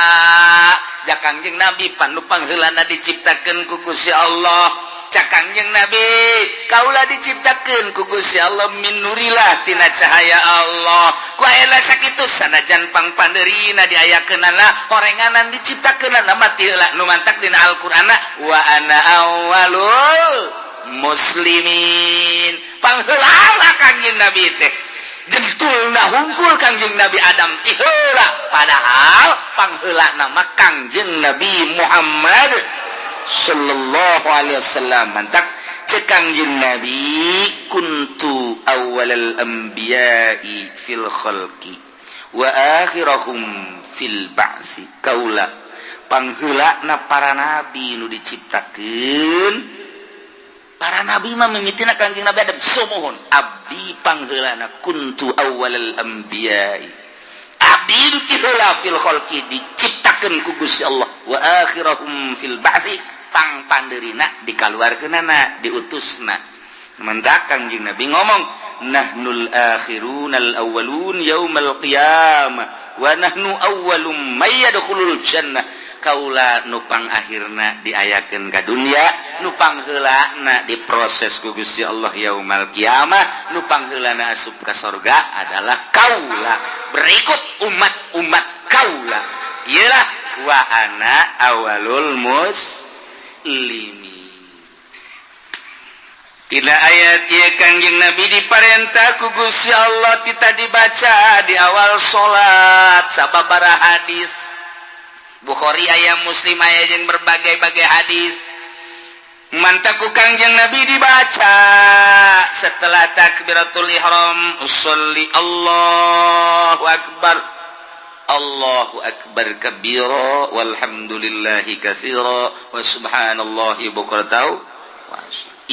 jak kangjeng nabi panu pangheulana diciptakeun ku Gusti Allah cak kangjeng nabi kaula diciptakeun ku Gusti Allah min nurillah tina cahaya Allah ku aya sakitu sanajan pangpandeurina diayakeunana horenganan diciptakeunana mati heula nu mantak dina Al-Qur'anna wa ana awwalul muslimin pangheulana kangjeng nabi teh jentulna hungkul kangjeng nabi Adam ti heula padahal pangheulana mah kangjeng nabi Muhammad sallallahu alaihi wasallam mantak cekangjeng nabi kuntu awwalal anbiya'i fil khalqi wa akhirahum fil ba'si kaula pangheulana para nabi nu diciptakeun para nabi mah mimitina kangjeng nabi Adam sumuhun abdi pangheulana kuntu awwalal anbiya'i abdi ti heula fil khalqi diciptakeun ku Gusti Allah wa akhirahum fil ba'si pang panderina dikaluarkeunana diutusna mendak kangjeng nabi ngomong nahnul akhirunal awwalun yaumal qiyamah wa nahnu awwalum may yadkhulul jannah kaula nu pang akhirna diayakeun ka dunya nu pang heulana diproses ku Gusti Allah yaumal qiyamah nu pang heulana asup ka surga adalah kaula berikut umat kaula iyalah wa ana awwalul limi tina ayat ieu kangjeng nabi diparentah ku Gusti Allah kita dibaca di awal salat sababaraha hadis Bukhari aya Muslim aya jeung berbagai-bagai hadis mantaku kangjeng nabi dibaca setelah takbiratul ihram usolli Allahu akbar Allahu akbar kabira walhamdulillahi katsira wa subhanallahi bukratan wa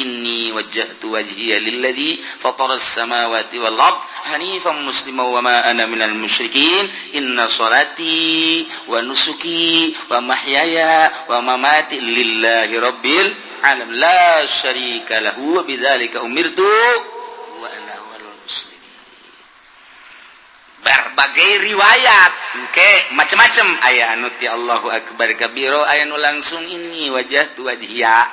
inni wajjahtu wajhiya lilladzi fataras samawati wal ard hanifan musliman wa ma ana minal musyrikin inna salati wa nusuki wa mahyaya wa mamati lillahi rabbil alamin la syarika lahu wa bidzalika umirtu wa ana awwalul muslimin berbagai riwayat macam-macam aya anu ti Allahu akbar kabira aya nu langsung ini wajah tu wajhiya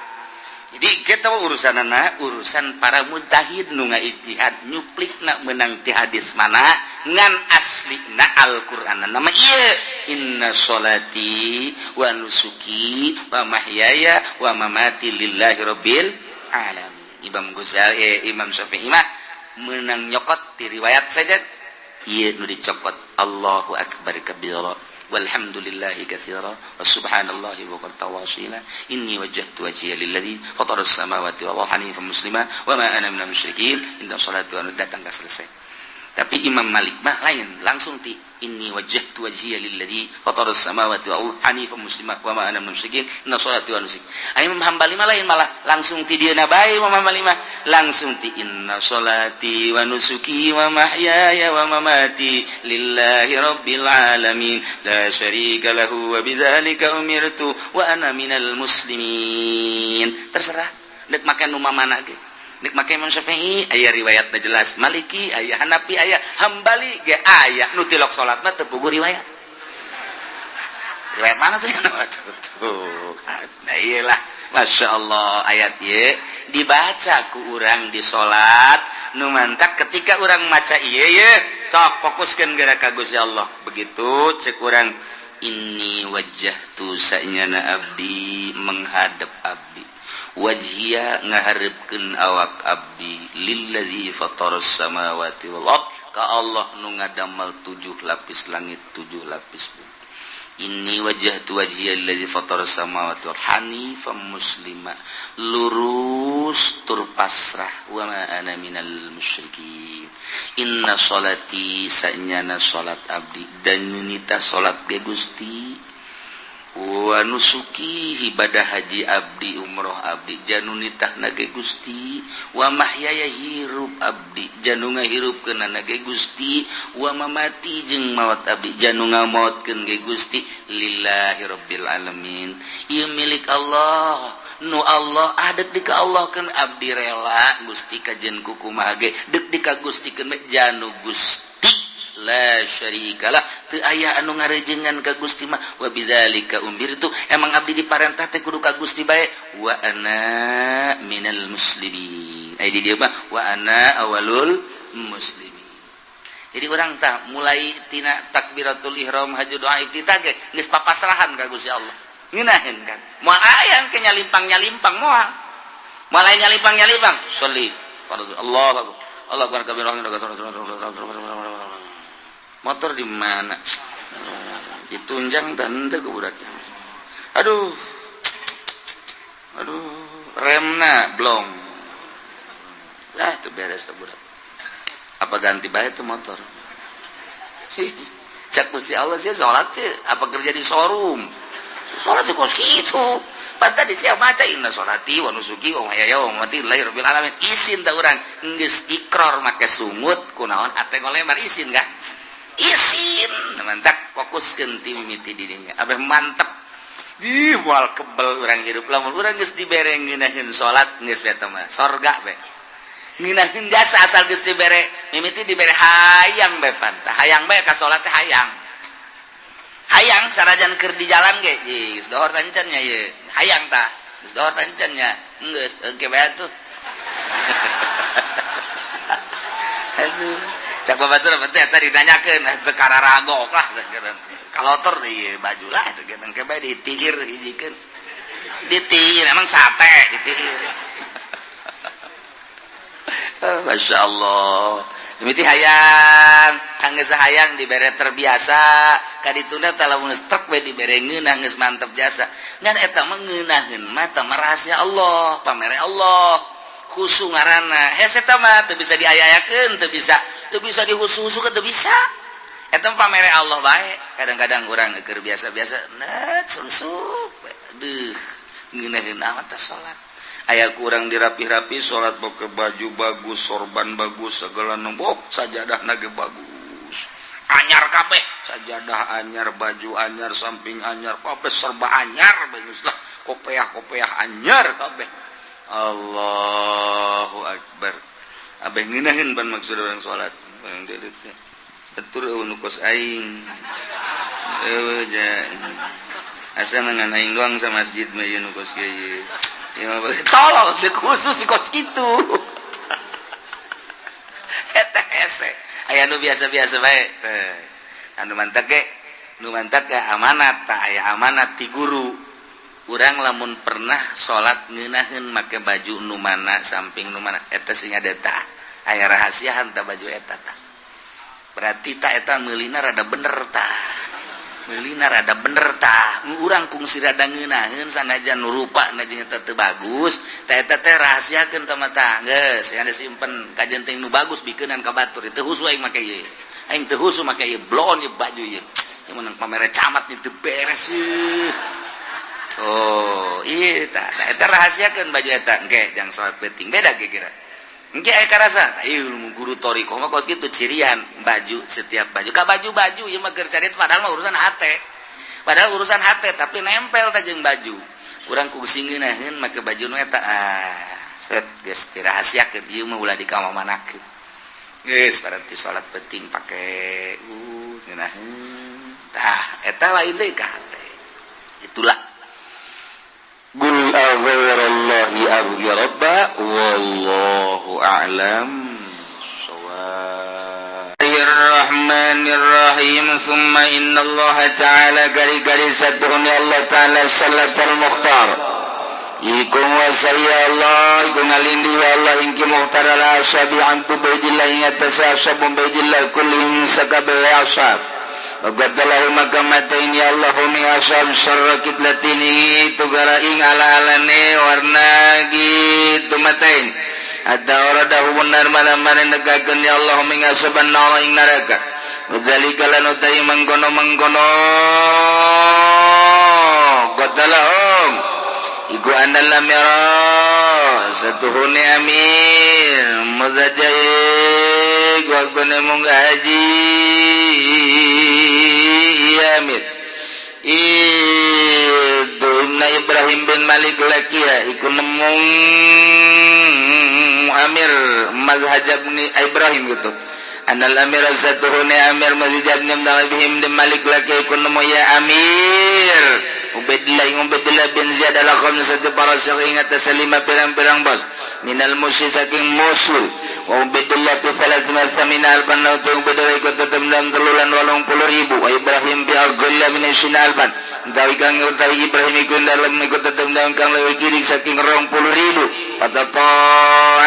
Jadi kita urusan para mujtahid nu ngaijtihad nyuplikna menang ti hadis mana ngan aslina Al-Qur'an nama ieu inna sholati wa nusuki wa mahyaya wa mamati lillahi rabbil alamin. Imam Ghazali Imam Syafi'i mah menang nyokot ti riwayat saja ieu nu dicokot Allahu akbar kabira walhamdulillahi katsira wasubhanallahi wa tawasila inni wajjahtu wajhiya lilladzi fataras samawati wal ardi hanifan muslima wa ma ana minal musyrikin inna sholati wa datang ka selesai. Tapi Imam Malik mah lain langsung ti inni wajjahtu wajhiya lilladzi fataras samawati wal ardi hanifan muslima wa ma ana minal musyrikin inna sholati wa nusuki. Imam Hambali mah lain malah langsung ti dieuna bae Imam Hambali mah langsung ti inna sholati wa nusuki wa mahyaya wa mamati lillahi rabbil alamin la syarika lahu wa bidzalika umirtu wa ana minal muslimin. Terserah nek make nu mana ge nek make Imam Syafi'i aya riwayatna jelas, Maliki aya, Hanafi aya, Hambali ge aya nu tilok salat mah teu puguh riwayat. Riwayat mana tuh? Tuh. Nah iyalah Masya Allah ayat ieu dibaca ku urang di salat nu mantak ketika urang maca ieu ye sok fokuskeun geura ka Gusti Allah. Begitu cek urang inni wajjahtu sa'nyana abdi menghadap abdi wajhiya ngaharepkeun awak abdi lillazi fataras samawati wal ard ka Allah nu ngadamel 7 lapis langit 7 lapis bumi. Inni wajjahtu wajhiya lillazi fataras samawati wal hanifan muslima lurus tur pasrah wa ma ana minal musyrikin. Inna sholati sa'nyana salat abdi dan nunita salat ge Gusti wa nusuki ibadah haji abdi umroh abdi janunitah nage Gusti wa mahyaya hirup abdi janu ngahirupkeun nage Gusti wa mamati jeung maot abdi janu ngamaotkeun ge Gusti lillahi rabbil alamin. Ieu milik Allah nu Allah adek di ka Allah keun abdi rela Gusti kajen kukumaha ge deuk di ka Gusti keun janu Gusti la syarikalah teu aya anu ngarejengan ka Gusti mah wa bidzalika umirtu emang abdi diparentah teh kudu ka Gusti bae wa ana minal muslimin. Ai di dieu mah wa ana awalul muslimin. Jadi urang tah mulai tina takbiratul ihram haji doa iftitah ge geus papasrahan ka Gusti Allah. Ngeunaheun kan. Moal aya ke nyalimpang-nyalimpang moal. Moal aya nyalimpang-nyalimpang sholli Allahu akbar. Allahu akbar kabira motor di mana ditunjang dan teu budak aduh remna blong lah itu beres tuh budak apa ganti bae tuh motor sih cak Gusti Allah sih salat sih apa kerja di showroom salat sih kos kitu padahal di siap maca inna sholati wa nusuki wa mahyaya wa mamati lillahi rabbil alamin isin da urang geus ikrar make sumut kunaon ate ngolemar isin ka isin mantap fokuskeun ti mimiti dirinya abeh mantep di moal kebel urang hirup lamun urang geus dibere ngeunaheun salat geus eta mah sorga be ngeunaheun jasa asal geus dibere mimiti dibere hayang be pantah hayang be ka salat teh hayang sarajan keur di jalan ge geus dohor tancan nya ye hayang tah geus dohor tancan nya geus engke bae atuh aduh cak babatur teh tadi ditanyakeun teu kararagok lah sakeun kalotor ieu baju lah sakeun engke bae ditiir hijikeun ditiir emang sate ditiir Masya Allah mimiti hayang geus hayang dibere terbiasa kadituna teh lamun trek we dibere ngeunah geus mantep jasa ngan eta mah ngeunaheun mah tah rahasia Allah pamere Allah khusu ngaranna hese eta mah teu bisa diayayakeun teu bisa dihusu-husukeun teu bisa eta pamere Allah bae kadang-kadang urang keur biasa-biasa net sunsuk deuh ngeunaheun amat teh salat aya kurang dirapi-rapi salat boke baju bagus sorban bagus segala nombok sajadah nage bagus anyar kabeh sajadah anyar baju anyar samping anyar kabeh serba anyar bagus lah kopiah anyar kabeh Allahu akbar abeh ngeunaheun ban maksud urang salat yang deulitnya atur eueuh nu kos aing eueuh ja asa ngan aing doang sa masjid mah ieu nu kos kieu tolong khusus kos gitu aya nu biasa-biasa bae anu mantap ge amanat tak aya amanat ti guru urang lamun pernah salat ngeunaheun make baju nu mana samping nu mana eta sing ngadeta aya rahasiaan ta baju eta tah berarti ta eta meulina rada bener tah urang kungsi rada ngeunaheun sanajan nu rupana jeung eta teu bagus ta eta teh rahasiakeun ka mata geus aya simpen kajenting nu bagus bikeunan ka batur teu husu aing make ieu aing teu husu make ieu blon ieu baju ieu yang menang pamere camat itu beres oh iya eta rahasiakeun baju eta engke jang salat penting beda kira engke aya karasa ilmu guru toriko mah kos kitu cirian baju setiap baju ka baju ieu mah keur carit padahal mah urusan hate tapi nempel teh jeung baju urang kungsi ngeunaheun make baju nu eta set geus dirahasiakeun ieu mah ulah dikamamanakeun geus berarti salat penting pake ngeunaheun tah eta lain deui ka hate itulah Qul aghayrallahi abghi rabba wallahu a'lam Bismillahirrahmanirrahim Thumma innallaha ta'ala gari-gari satuhuni Allah ta'ala salatul mukhtar Ikum wa saya Allah Ikum alindi wa Allah Inki mukhtar ala asyabi antu baydillah Ingat tasasabun baydillah Kullihim sakabili asyab Waqadalahu makamatayin ya Allahu min asyab syarra kitlatini Tugaraing ala-alane warna gitu matain Ada oradahu benar mana-mana negakan ya Allahu min asyaban nara ing naraka Wadzalika lanutai mengkono-mengkono Qatalahum Iku anal lamira Satuhuni amir Muzajai Waqtuni munggahaji Amir Itu Ibn Ibrahim bin Malik Lakia Iku nemung Amir Mazhajab ni Ibrahim gitu Anal amir satuhuni amir Mazhajab ni Ibn Malik Lakia Iku nemu ya Amir Ubaidillah bin Ziyad ala khamsati parasik ingat salima pirang-pirang bos minal musyrik saking musul wa Ubaidillah bi 380 alban nautu Ubaidillah ikut tetap dalam 380,000 wa Ibrahim bi aghalla min 20 alban Dawi kang utawi Ibrahim ikut dalam ikut tetap dalam kang leuwih kiri saking 20,000 patata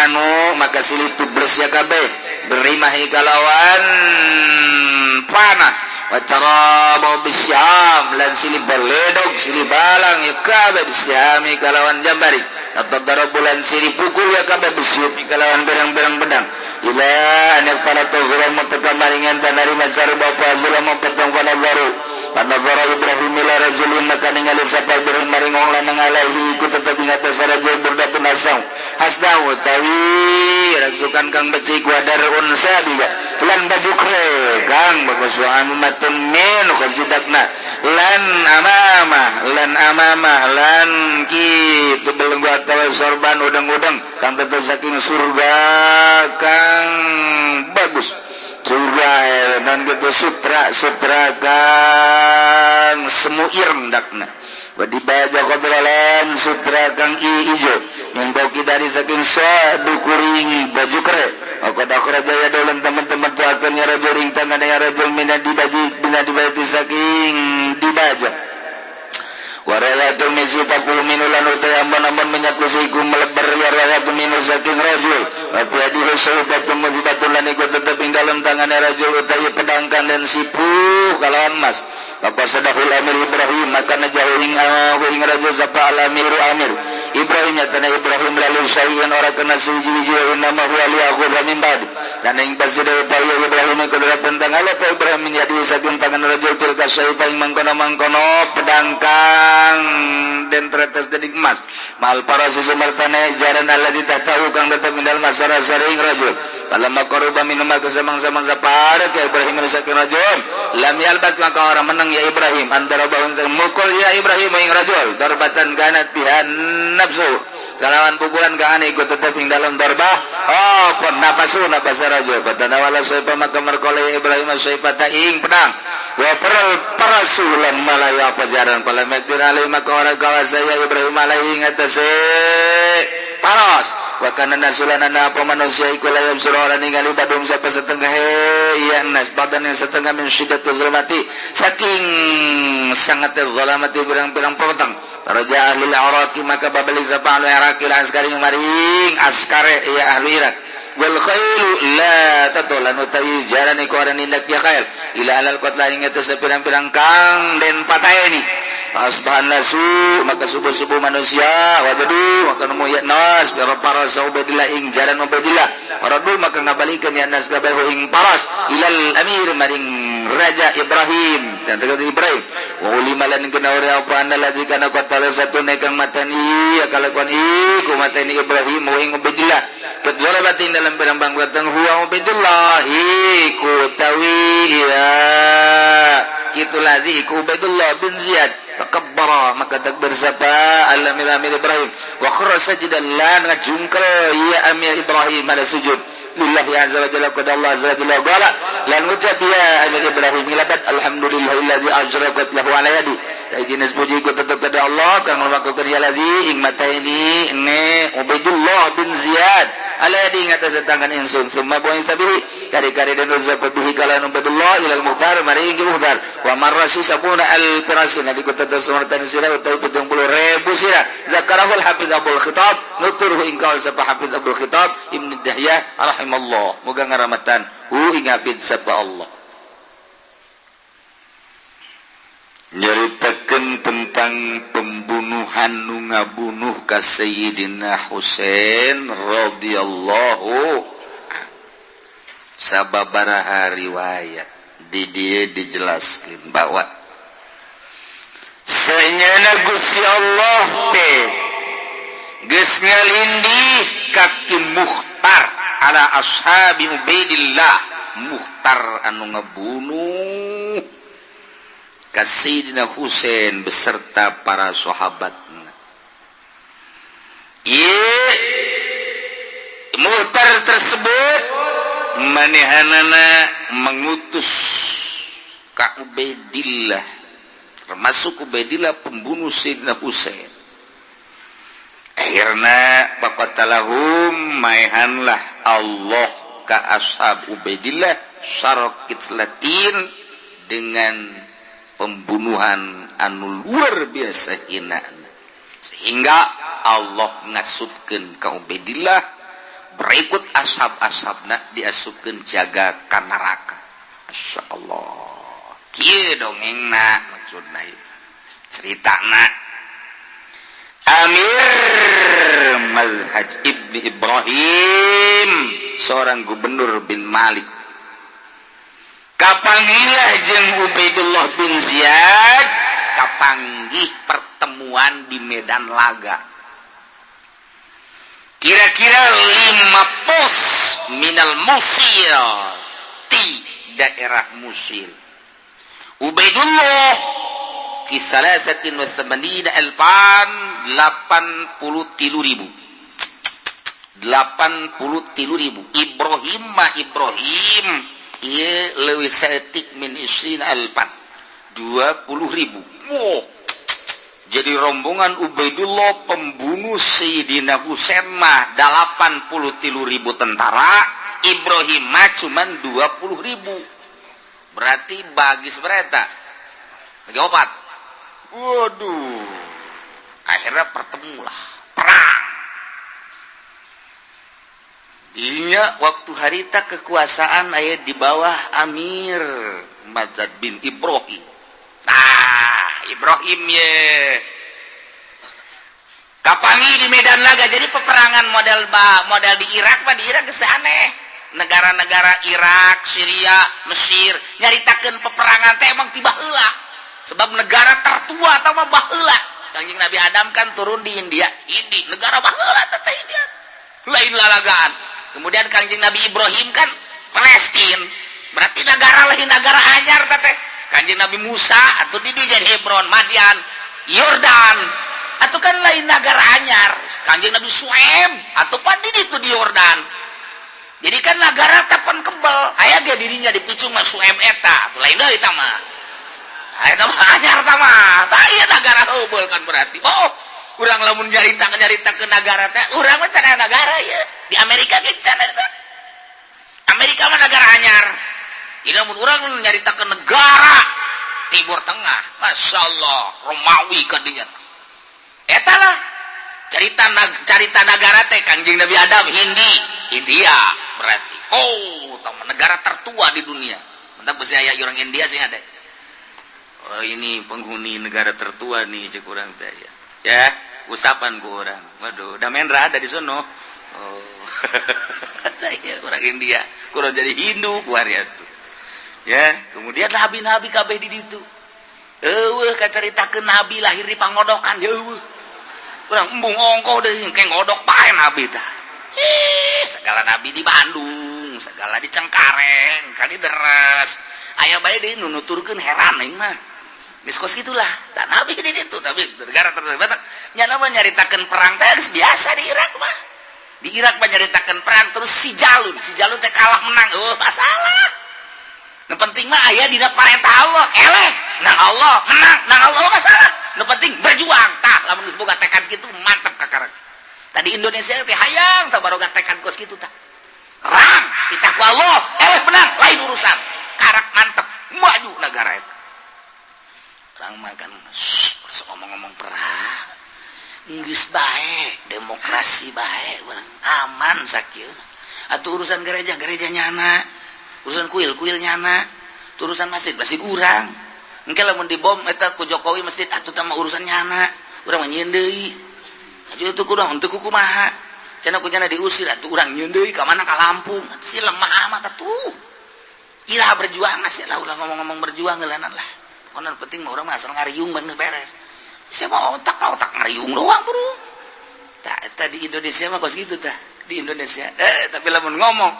anu maka silih tubres ya kabeh berimahi kalawan panah Watarabu bisyam lan silih baledog silih balang ya kabeh bisyami kalawan jambari atau darabulan silih pukul ya kabeh bisyami kalawan berang-berang pedang ila anak para tuzura mutakamaringan tanari masar bapa zulama petang kana baru panazara Ibrahim ila rajulin maka ningali sapal berang maringong lanang alaihi ku tetep ingat sarajul berdatun asau hasdahu tawi ragsukan kang becik wadarun sabiga lan baju kre kang bagus anu matun min khazidakna lan amamah lan kitu belenggu atawa sorban udang-udang kang tetep saking surga kang bagus surga dan gitu sutra kang semu irndakna Wadi baja kodralan sutra kang ijo Mengkoki dari saking sadu kuring baju kere Akad akhra jaya dolan teman-teman tu akannya rajul ring tangan yang rajul minat dibaji saking dibaja Warayatul misi takul minulan utai ambon-ambon menyakusiku melebar warayatul minu saking rajul Wapi adihu sahubatun mujibatun lan ikut tetap dalam tangannya rajul utai pedangkan dan sipuh kalawan mas Bapak sadahul amir Ibrahim maka najauh ing rajul sapa al amiru amir Ibrahim nyatana Ibrahim lalu syai'an ora kena siji-siji nama huwa li akhudha min ba'd dan ing basida utawi Ibrahim kedua tentang ala pa Ibrahim menjadi saking tangan rajul tilka syai'a ing mangkono pedangkang dan teretas dedik emas mal para susumartane jaran alladzi tatahu kang tetep mindal masara saring rajul Kalau maqaruba minum kesamang-samang sapar ke Ibrahim saking rajul lam yalbas maka orang menang ya Ibrahim antara bahun mukul ya Ibrahim ing rajul darbatan kanat pihan nafsu kalawan pukulan ka ane ikut tetap ing dalam darbah pun napasu napasa rajul patana wala sayfa maka merkole Ibrahim sayfa ta ing pedang wa para sulam malaya pajaran pala medir alai maka orang kawasaya Ibrahim alaihi ngatase paros wa kana nasulanana apa manusia iku layam surora ningali badum sapa setengah ya nas badan yang setengah min syiddatul zulmati saking sangat zulmati pirang-pirang petang raja ahlul iraqi maka babalik sapa ahlul iraqi askari maring askare ya ahlul iraq wal khailu la tatolanu tayi jalan iku orang nindak ya khair ila alal qatla ingat sepirang-pirang kang den patayani asbahan nasu maka subuh-subuh manusia wajadu maka nemu ya nas para saubadillah ing jalan mabadillah paradu maka ngabalikan ya nas gabahu ing paras ilal amir maring raja Ibrahim dan tegat Ibrahim wa ulimalan kena ore apa anda lagi kana qatala satu nekang matani akalakuan iku matani Ibrahim wa ing Ubaidillah kadzalabatin dalam berambang batang huwa Ubaidillah iku tawi ya kitu lazi iku Ubaidillah bin Ziyad fakabbara maka takbir sapa al-amir Ibrahim wa kharra sajidan la ngajungkel ya amir Ibrahim ala sujud lillahi azza wa jalla qad Allah azza wa jalla qala lan ucap ya amir Ibrahim ilabat alhamdulillahilladzi ajraqat lahu ala yadi jenis puji ku tetap kepada Allah kang melakukan ya ladzi ing mata ini Ubaidullah bin Ziyad ala yadi ing atas tangan insun summa bu insabili kari-kari dan zakat bihi kalan Ubaidullah ilal muhtar maring muhtar wa marrasi sabuna al firasi nabi ku tetap sunnatan sirah utawi 70.000 sirah zakarahul hafiz abul khitab nuturuhu ing kaul sapa hafiz abul khitab ibnu dahyah rahimallah moga ngaramatan ing hafiz sapa Allah nyaritakeun tentang pembunuhan nu ngabunuh ka Sayyidina Husain radhiyallahu sababaraha riwayat di dieu dijelaskeun bahwa saenyana Gusti Allah teh geus ngalindih kaki Mukhtar ala ashabi Ubaidillah Mukhtar anu ngabunuh Sayyidina Husain beserta para sahabatnya. Mukhtar tersebut manehanana mengutus ka Ubaidillah termasuk Ubaidillah pembunuh Sayyidina Husain. Akhirnya faqatalahum maehanlah Allah ka ashab Ubaidillah syaraqit latin dengan pembunuhan anu luar biasa hina sehingga Allah ngasupkeun ka Ubaidillah berikut ashab-ashabna diasupkeun jaga ka neraka. Masyaallah kieu dongengna maksudna ceritana Amir Mazhaj Ibni Ibrahim seorang gubernur bin Malik kapanggilah jeung Ubaidullah bin Ziyad kapanggih pertemuan di medan laga kira-kira 5 pos minal Musil di daerah Musil Ubaidullah fi salasatin wa samanina alfan 83.000 Ibrahim iya leuwih saeutik min isrin alfan 20.000. Wow. Jadi rombongan Ubaidullah pembunuh Sayyidina Husain mah 83.000 tentara, Ibrahim mah cuman 20.000. Berarti bagi seberapa? Bagi 4. Waduh. Akhirnya pertemulah perang. Dinya waktu harita kekuasaan aya di bawah Amir Mazhaj bin Ibrahim. Ibrahim ye kapangi di medan laga. Jadi peperangan model di Irak di Irak geus aneh. Negara-negara Irak, Syria, Mesir nyaritakeun peperangan teh emang tiba heula. Sebab negara tertua atau mah baheula. Kanjeng Nabi Adam kan turun di India, negara baheula teh India. Lain lalagaan. Kemudian Kanjeng Nabi Ibrahim kan Palestina. Berarti negara lain negara anyar teh. Kanjeng Nabi Musa atau di jadi Hebron, Madian, Yordan. Atau kan lain negara anyar. Kanjeng Nabi Su'aib atau pan di itu di Yordan. Jadi kan negara tapan kebal. Aya ge dirinya dipicu mah Su'aib eta. Atuh lain deui eta mah. Eta mah anyar tah mah. Tah ieu negara heubeul kan berarti. Oh, urang lamun nyarita ke negara teh, urang mah cenah negara ieu. Di Amerika ge cenah teh. Amerika mah negara anyar. Ila mun urang nyarita ke negara Timur Tengah, Masya Allah, Romawi kadinya. Eta lah carita negara teh Kangjeng Nabi Adam India berarti. Oh, negara tertua di dunia. Mentak besi aya orang India sih ada. Oh, ini penghuni negara tertua nih cek urang teh ya. Ya, usapan ku urang. Waduh, Damendra ada di sono. Oh. Ya, orang India, kurang jadi Hindu kuari atuh. Ya, kemudian nabi-nabi kabeh di ditu. Eueuh kacaritakeun nabi lahir di pangodokan ya eueuh. Urang embung ongko deui engke ngodok bae nabi tah. Segala nabi di Bandung, segala di Cengkareng, ka di Deres. Aya bae deui nu nuturkeun heran aing mah. Geus kos gitulah. Tah nabi di ditu, nabi negara terbatak. Nya mah nyaritakeun perang teh biasa di Irak mah. Di Irak mah nyaritakeun perang terus si Jalun teh kalah menang. Oh, masalah. Nu penting mah aya dina parentah Allah, eleh nang Allah, menang nang Allah masalah. Nu penting berjuang. Tah lamun geus boga tekad kitu mantep kakarek. Tadi Indonesia teh hayang tah baroga tekad kos kitu tah. Rang titah ku Allah, eleh menang lain urusan. Karak mantep, maju negara eta. Rang mah kan ngomong-ngomong perang. Geus bae, demokrasi bae urang aman sakieu. Atuh urusan gereja nyana. Urusan kuil nyana, urusan masjid urang. Engke lamun dibom eta ku Jokowi masjid atuh teh mah urusan nyana. Urang mah nyieun deui. Aju teu kurang henteu kumaha. Cenah ku nyana diusir atuh urang nyieun deui ka mana ka Lampung. Atuh si lemah amat atuh. Iraha berjuang sih lah ulah ngomong-ngomong berjuang geulanana lah. Pokona penting mah urang mah asal ngariung mah geus beres. Sia mah otak ngariung doang, Bro. Tah eta di Indonesia mah kos gitu tah. Di Indonesia. Tapi lamun ngomong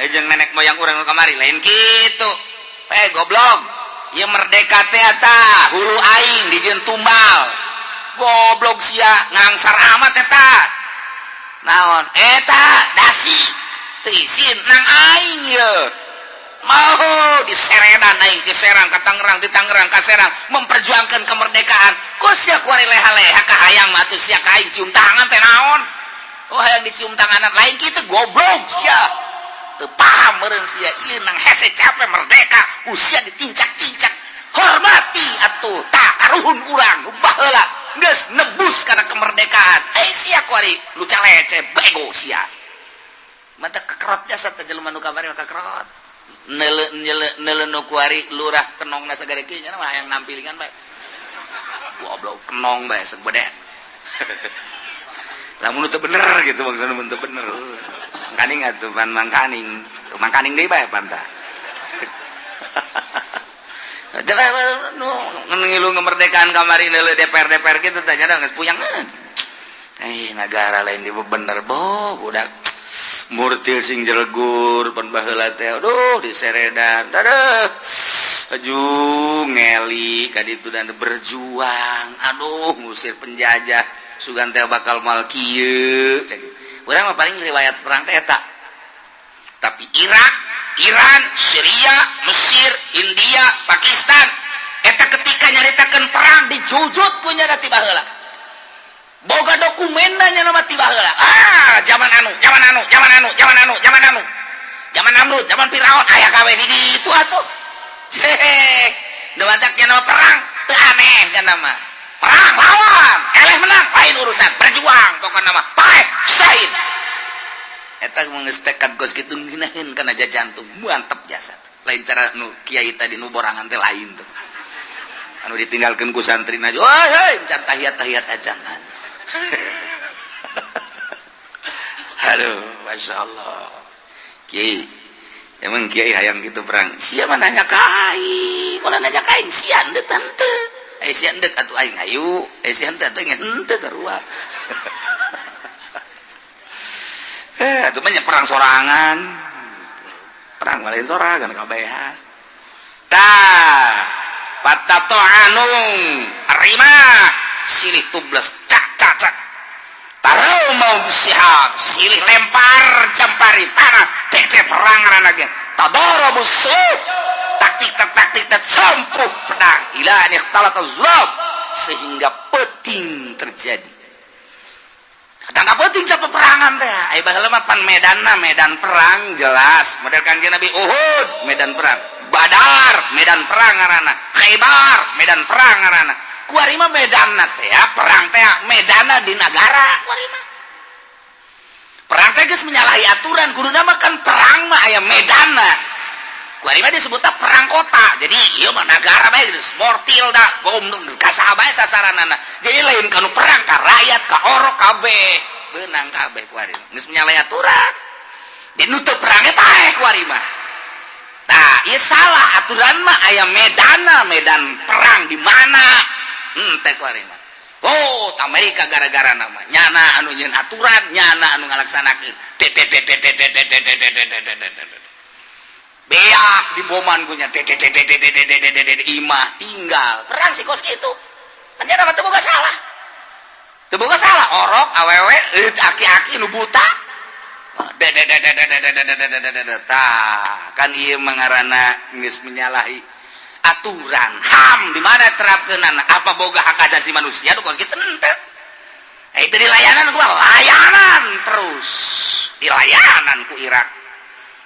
jeung nenek moyang urang kamari lain kitu. Goblok. Ieu merdeka teh eta hulu aing dijieun tumbal. Goblok sia ngangsar amat eta. Naon? Eta dasi. Teu isin nang aing ieu. Mau di Seredan aing ke Serang ka Tangerang, di Tangerang ka Serang memperjuangkan kemerdekaan. Ku sia kuari leha-leha ka hayang mah atuh sia ka aing cium tangan teh naon? Oh hayang dicium tanganan lain kitu goblok sia. Teu paham meureun sia ieu nang hese capek merdeka usia ditincak-tincak. Hormati atuh tah karuhun urang nu baheula geus nebus kana kemerdekaan. Sia kuari lu calece bego sia. Mantep kekerot jasa teh jelema nu kamari mah kekerot. Neuleuh kuari lurah kenongna sagede kieu nya mah hayang nampilingan bae. Goblok kenong bae sebede. Lamun teu bener gitu maksudna mun teu bener. Mangkaning atuh pan mangkaning. Tuh mangkaning deui bae pan tah. Jadi nu ngilu kemerdekaan kamari neuleuh DPR kitu teh nya geus puyang. Negara lain di bener budak murtil sing jelegur pan baheula teh aduh di Seredan dadah aju ngeli ka ditu dan berjuang aduh ngusir penjajah sugan teh bakal moal kieu urang mah paling riwayat perang teh eta tapi Irak, Iran, Syria, Mesir, India, Pakistan eta ketika nyaritakeun perang dijujut ku nya ti baheula boga dokumenna nya nama ti baheula zaman Namrud, zaman Firaun aya gawe di ditu atuh nu bataknya nama perang teu aneh kan nama perang lawan eleh menang lain urusan berjuang pokokna nama paeh syahid eta geus tekad geus kitu ngeunaheun kana jantung mantep jasa lain cara nu kiai tadi nu borangan teh lain tuh anu ditinggalkeun ku santrina hei can tahiyat ajangan aduh masya Allah kiai emang kiai hayang gitu perang sia mah nanya ka aing ulah nanya ka aing sia endeuh tante sia endeuh atuh aing hayu sia teh atuh henteu sarua atuh mah perang sorangan perang lain sorangan kabehan tah patato anung arima silih tubles cak tarau mau sihab silih lempar campari panah tece perang ranage tadorobus taktik sampuh pedang ila an ikhtalataz zulab sehingga peting terjadi. Tangka penting ca peperangan teh. Ai baheula mah pan medanna medan perang jelas. Model Kangjeng Nabi Uhud medan perang. Badar medan perang ngaranna. Khaibar medan perang ngaranna. Kuari mah medanna teh ya perang teh medanna di negara kuari mah. Perang teh geus menyalahi aturan kuduna mah kan perang mah aya medanna. Kuari mah disebutna perang kota. Jadi ieu mah negara bae geus mortil da bom ka saha bae sasaranana. Jadi lain kanu perang ka rakyat ka orok kabeh. Beunang kabeh kuari. Geus menyalahi aturan. Jadi nu teu perang bae kuari mah. Tah, ieu salah aturan mah aya medana, medan perang di mana? Teh kuari mah. Oh, Amerika gara-gara nama nyana anu nyeun aturan, nyana anu ngalaksanakeun. Beak di boman gunya imah tinggal perang sih kos gitu kan dia mah teu boga salah orok awewe aki-aki nu buta kan ieu mengarana geus menyalahi aturan HAM di mana terapkeunana apa boga hak asasi manusia nu kos kitu henteu itu dilayanan gua layanan terus dilayanan ku Irak.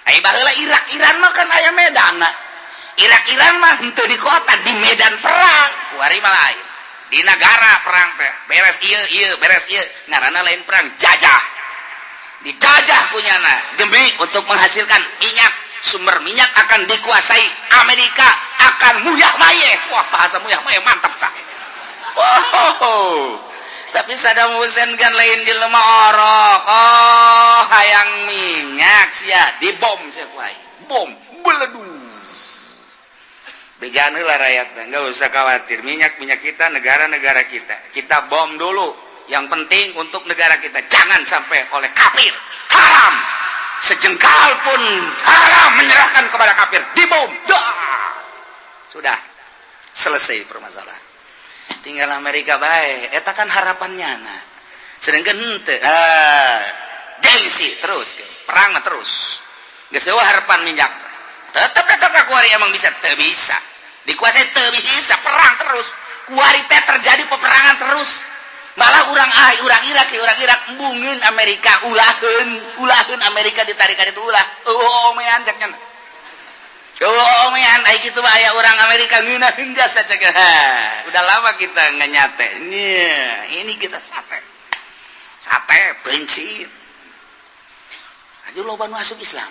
Ai baheula Irak-Iran mah kan aya medana. Irak-Iran mah henteu di kota, di medan perang. Kuari mah lain. Di negara perang teh. Beres ieu beres ieu. Ngaranna lain perang jajah. Dijajah kunyana demi untuk menghasilkan minyak. Sumber minyak akan dikuasai Amerika, akan muyah mayeh. Wah, bahasa muyah mayeh mantap tah. Wow. Tapi Saddam Hussein kan lain jelema orok. Oh, hayang minyak sia dibom sia kuai. Bom beledu. Begaan heula rakyat, enggak usah khawatir. Minyak kita, negara-negara kita. Kita bom dulu. Yang penting untuk negara kita jangan sampai oleh kafir. Haram. Sejengkal pun haram menyerahkan kepada kafir. Dibom. Dah. Sudah selesai permasalahan. Tinggal Amerika baik, eta kan harapannya nah. Sedangkan henteu. Gengsi terus, perang terus. Geus eueuh harapan minyak. Tetep eta ka kuari emang bisa teu bisa. Dikuasai teu bisa, perang terus. Kuari teh terjadi peperangan terus. Malah urang Irak embungeun Amerika ulaheun Amerika ditarikan itu ulah. Oh, mean caknya. Oh man, ai kitu mah aya urang Amerika ngeunaheun jasa cek. Udah lama kita enggak nyate. Ini kita sate. Sate bencit. Aju loba nu asup Islam.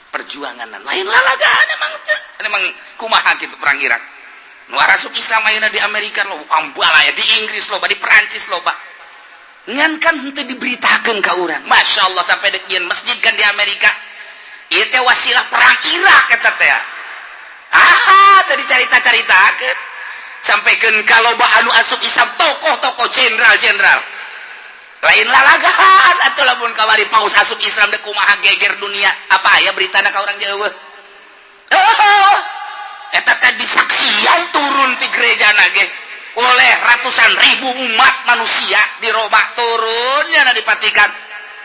Perjuanganan lain lalagaan emang kumaha kitu perang Irak. Nu asup Islam ayeuna di Amerika lo ambala ya di Inggris loba di Perancis loba. Ngan kan henteu diberitakeun ka urang. Masyaallah sampai deuk masjid kan di Amerika. Ieu teh wasilah perang Irak eta teh. Tadi carita-caritakeun sampaikeun ka loba anu asup Islam tokoh-tokoh jenderal-jenderal. Lain lalagaan atuh lamun kamari paus asup Islam teh kumaha geger dunia. Apa aya beritana ka urang eueuh? Eta teh disaksian turun ti gerejana ge oleh ratusan ribu umat manusia di Roma turunnya na dipatikan.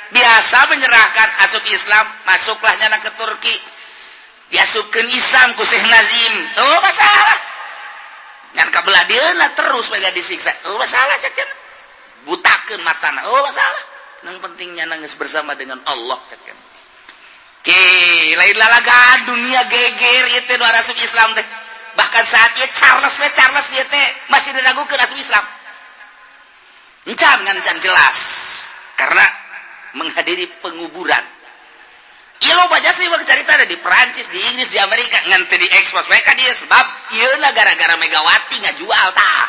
Biasa menyerahkan asup Islam, masuklah nyana ke Turki. Diasupkeun Islam ku Syekh Nazim. Oh masalah. Ngan kabelah dieuna terus mega disiksa. Oh masalah cek cenah. Butakeun matana. Oh masalah. Nang pentingnya nangis bersama dengan Allah cek cenah. Lain lalagaan dunia geger ieu teh nu asup Islam teh. Bahkan saat ieu Charles ieu teh masih diragukeun asup Islam. Encan jelas. Karena menghadiri penguburan. Ieu loba jasa ieu carita di Perancis, di Inggris, di Amerika ngan teu diekspos mereka dia sebab ieu gara-gara Megawati ngajual tah.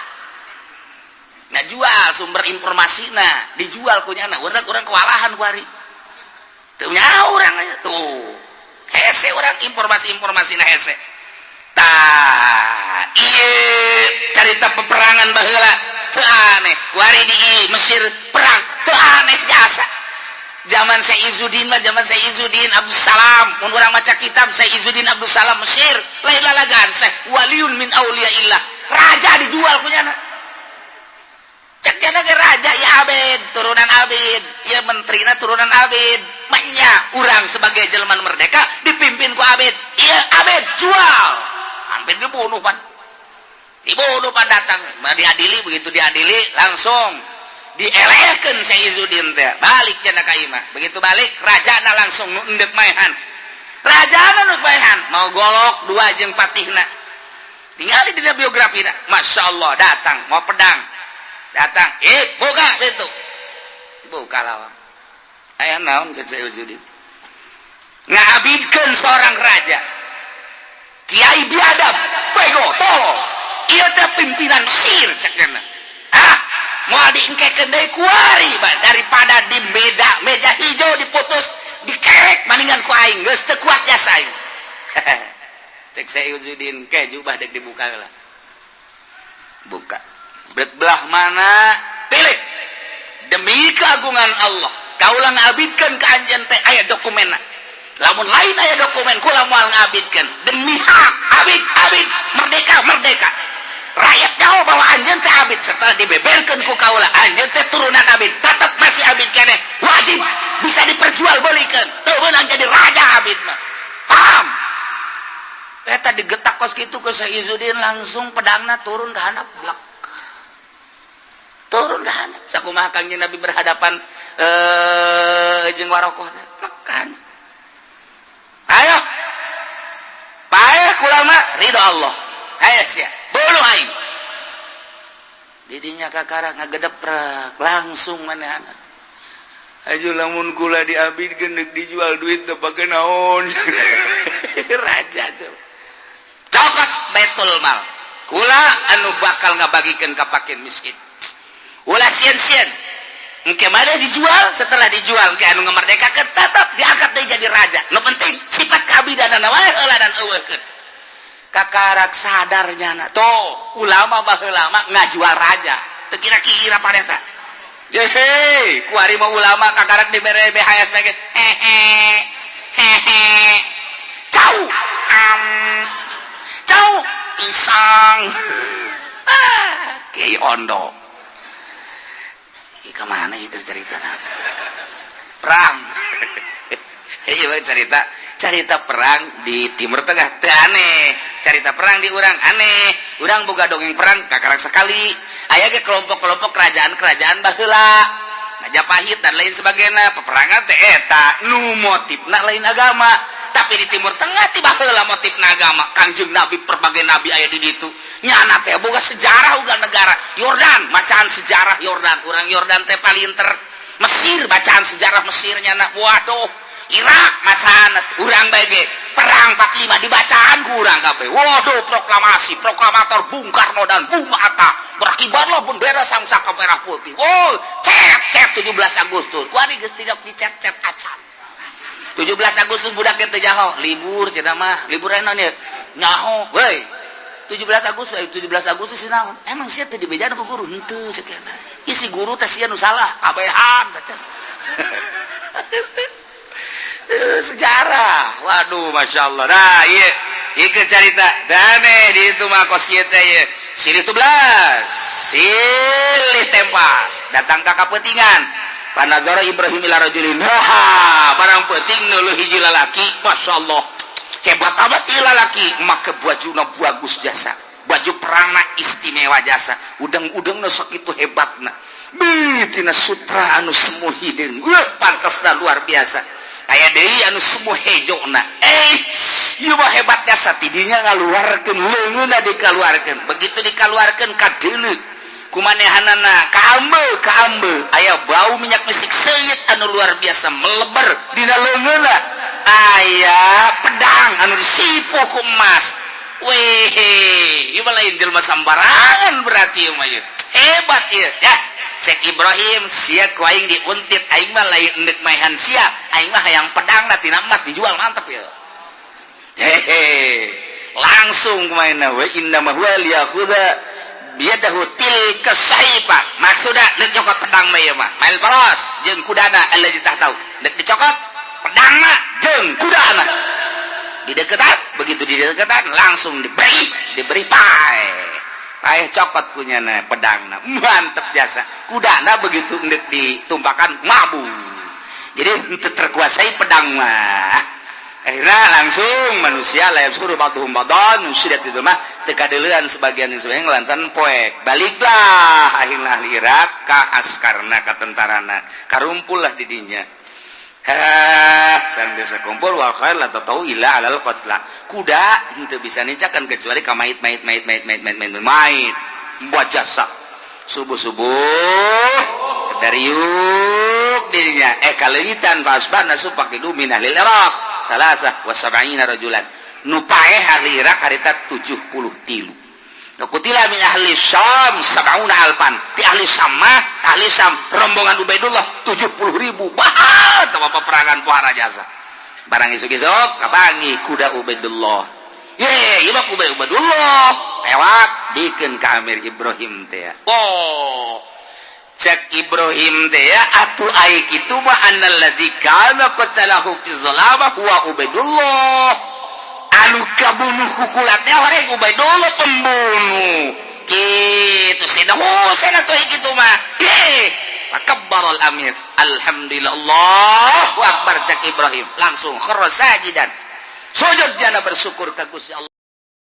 Ngajual sumber informasina, dijual ku nyana urang kewalahan kuari. Teu nyaho urang tuh. Hese urang informasi-informasina hese. Tah, ieu carita peperangan baheula teu aneh. Kuari di Mesir perang teu aneh jasa. Zaman Saizuddin Abdus Salam mun urang maca kitab Saizuddin Abdus Salam Mesir lain lalagan Syekh waliun min auliyaillah raja dijual punya anak cek jana ge raja ya abid turunan abid ya menterina turunan abid maknya urang sebagai jelema merdeka dipimpin ku abid iya abid jual pengen dibunuh pan datang diadili, begitu diadili langsung dielehkeun Syekh Izzuddin teh balik cenah ka imah. Begitu balik rajana langsung nu endek maehan, rajana nu maehan mau golok 2 jeung patihna tinggali dina biografina. Masya Allah datang mau pedang datang buka pintu buka lawang aya naon cek Syekh Izzuddin ngabidkeun seorang raja kiai biadab bego tolol ieu teh pimpinan Mesir cenah mau diengkekeun deui kuari daripada di meja hijau diputus dikerek maningan ku aing geus teu kuat jasa aing. Cek Syekh Izzuddin ke jubah dek dibuka lah buka belah mana pilih demi keagungan Allah kaulah ngabidkeun ka anjeun teh aya dokumenna lamun lain aya dokumen kula moal ngabidkeun demi hak abid merdeka rakyat tahu bahwa anjeun teh abid setelah dibeberkeun ku kaula anjeun teh turunan abid tetap masih abid keneh wajib bisa diperjualbelikan teu meunang jadi raja abid mah paham eta digetak kos kitu ke Syekh Izzuddin langsung pedangna turun ke handap blak turun ke handap sakumaha kanjeng Nabi berhadapan jeung Warokoh teh blak kan ayo paeh kula mah ridho Allah aya sia bolu aing didinya kakara ngagedeprak langsung manehna aja lamun kula diabidkeun deuk dijual duit teh pake naon raja cokot Baitul Mal kula anu bakal ngabagikeun ka fakir miskin ulah sieun-sieun engke mah dijual setelah dijual engke anu ngamerdekakeun tetep diangkat deui jadi raja nu penting sifat kabidanana wae heula dan eueuhkeun kakarak sadarnya na tuh ulama baheula mah ngajual raja teu kira-kira pareta hei kuari mah ulama kakarak dibere BHS bage cau pisang Kiai Ondo kemana itu ceritanya perang iya cerita perang di Timur Tengah teu aneh cerita perang di urang aneh urang boga dongeng perang kakarak sekali aya ge kelompok-kelompok kerajaan baheula Majapahit dan lain sebagainya peperangan teh eta nu motifna lain agama tapi di Timur Tengah tiba heula motifna agama Kangjeng Nabi berbagai nabi aya di ditu nyana teh boga sejarah uga negara Yordan bacaan sejarah Yordan urang Yordan teh palinter Mesir bacaan sejarah Mesir nyana waduh Irak bacaan urang bae ge perang 45 dibacaan ku urang kabeh waduh proklamasi proklamator Bung Karno dan Bung Hatta berkibarlah bendera Sangsaka merah putih wow cet 17 Agustus ku ari geus tidak dicet-cet acan 17 Agustus budak teh nyaho libur cenah mah libur naon ieu nyaho weuy 17 Agustus naon emang sia teh dibejana ku guru henteu cenah isi guru teh sia nu salah kabehan cenah sejarah waduh Masya Allah nah iya ieu carita dane di itu mah kos kieu teh ieu silih 17 silih tempas datang ka kapetingan panazara Ibrahim ila rajulin barang peuting neuleuh hiji lalaki Masya Allah hebat amat ieu lalaki make bajuna bagus jasa baju perangna istimewa jasa udang-udangna sakitu hebatna tina sutra anu semu hideung pantasna luar biasa aya deui anu semu hejona ieu mah hebat jasa tidinya ngaluarkeun leungeunna dikaluarkeun begitu dikaluarkeun ka deuleu kumanehanana ka ambe aya bau minyak misik seuit anu luar biasa meleber dina leungeunna aya pedang anu disipo ku emas weh ieu mah lain jelema sambarangan berarti ieu mah hebat ieu ya Syekh Ibrahim sia ku aing diuntit aing mah lain endek maehan sia aing mah hayang pedangna tina emas dijual mantep ya langsung kumaina wa inna ma huwa liyakhudha biyadahu tilka saifa maksudna deuk nyokot pedang mah ieu mah mail palos jeung kudana allazi tahtau deuk dicokot pedangna jeung kudana dideketan begitu dideketan langsung diberi pae cokot kunyana pedangna mantep biasa kudana begitu ndek ditumpakan mabu jadi henteu terkuasai pedang mah akhirnya langsung manusia layam suruh batuhum badon nusidat di rumah teka duluan sebagian yang sebagian ngelantan poek baliklah akhirnya ahli Irak ka askarna ka tentarana karumpul lah didinya sang desa kumpul wal khair la tahu ila alal qasla kuda henteu bisa nicakan kecuali ka mait buat jasa subuh dari yuk dirinya kalewitan fasbana supakidu min ahli Irak salasah wa sab'ina rajulan nu paeh ahli Irak harita 73 nukutila min ahli Syam sab'una alfan ti ahli Syam rombongan Ubaidullah 70.000 bahat apa peperangan pohara jasa barang isuk-isuk kapangi kuda Ubaidullah ieu mah kuda Ubaidullah tewak bikin ka Amir Ibrahim teh oh cek Ibrahim teh atuh ai kitu mah annalladzi kana qatalahu fi zalama huwa Ubaidullah anu kabunuh kukulatnya orang Ubaidullah pembunuh kitu cenah cenah teh kitu mah takabbaral amir alhamdulillah Allahu akbar cek Ibrahim langsung kharra sajidan sujud jana bersyukur ka Gusti Allah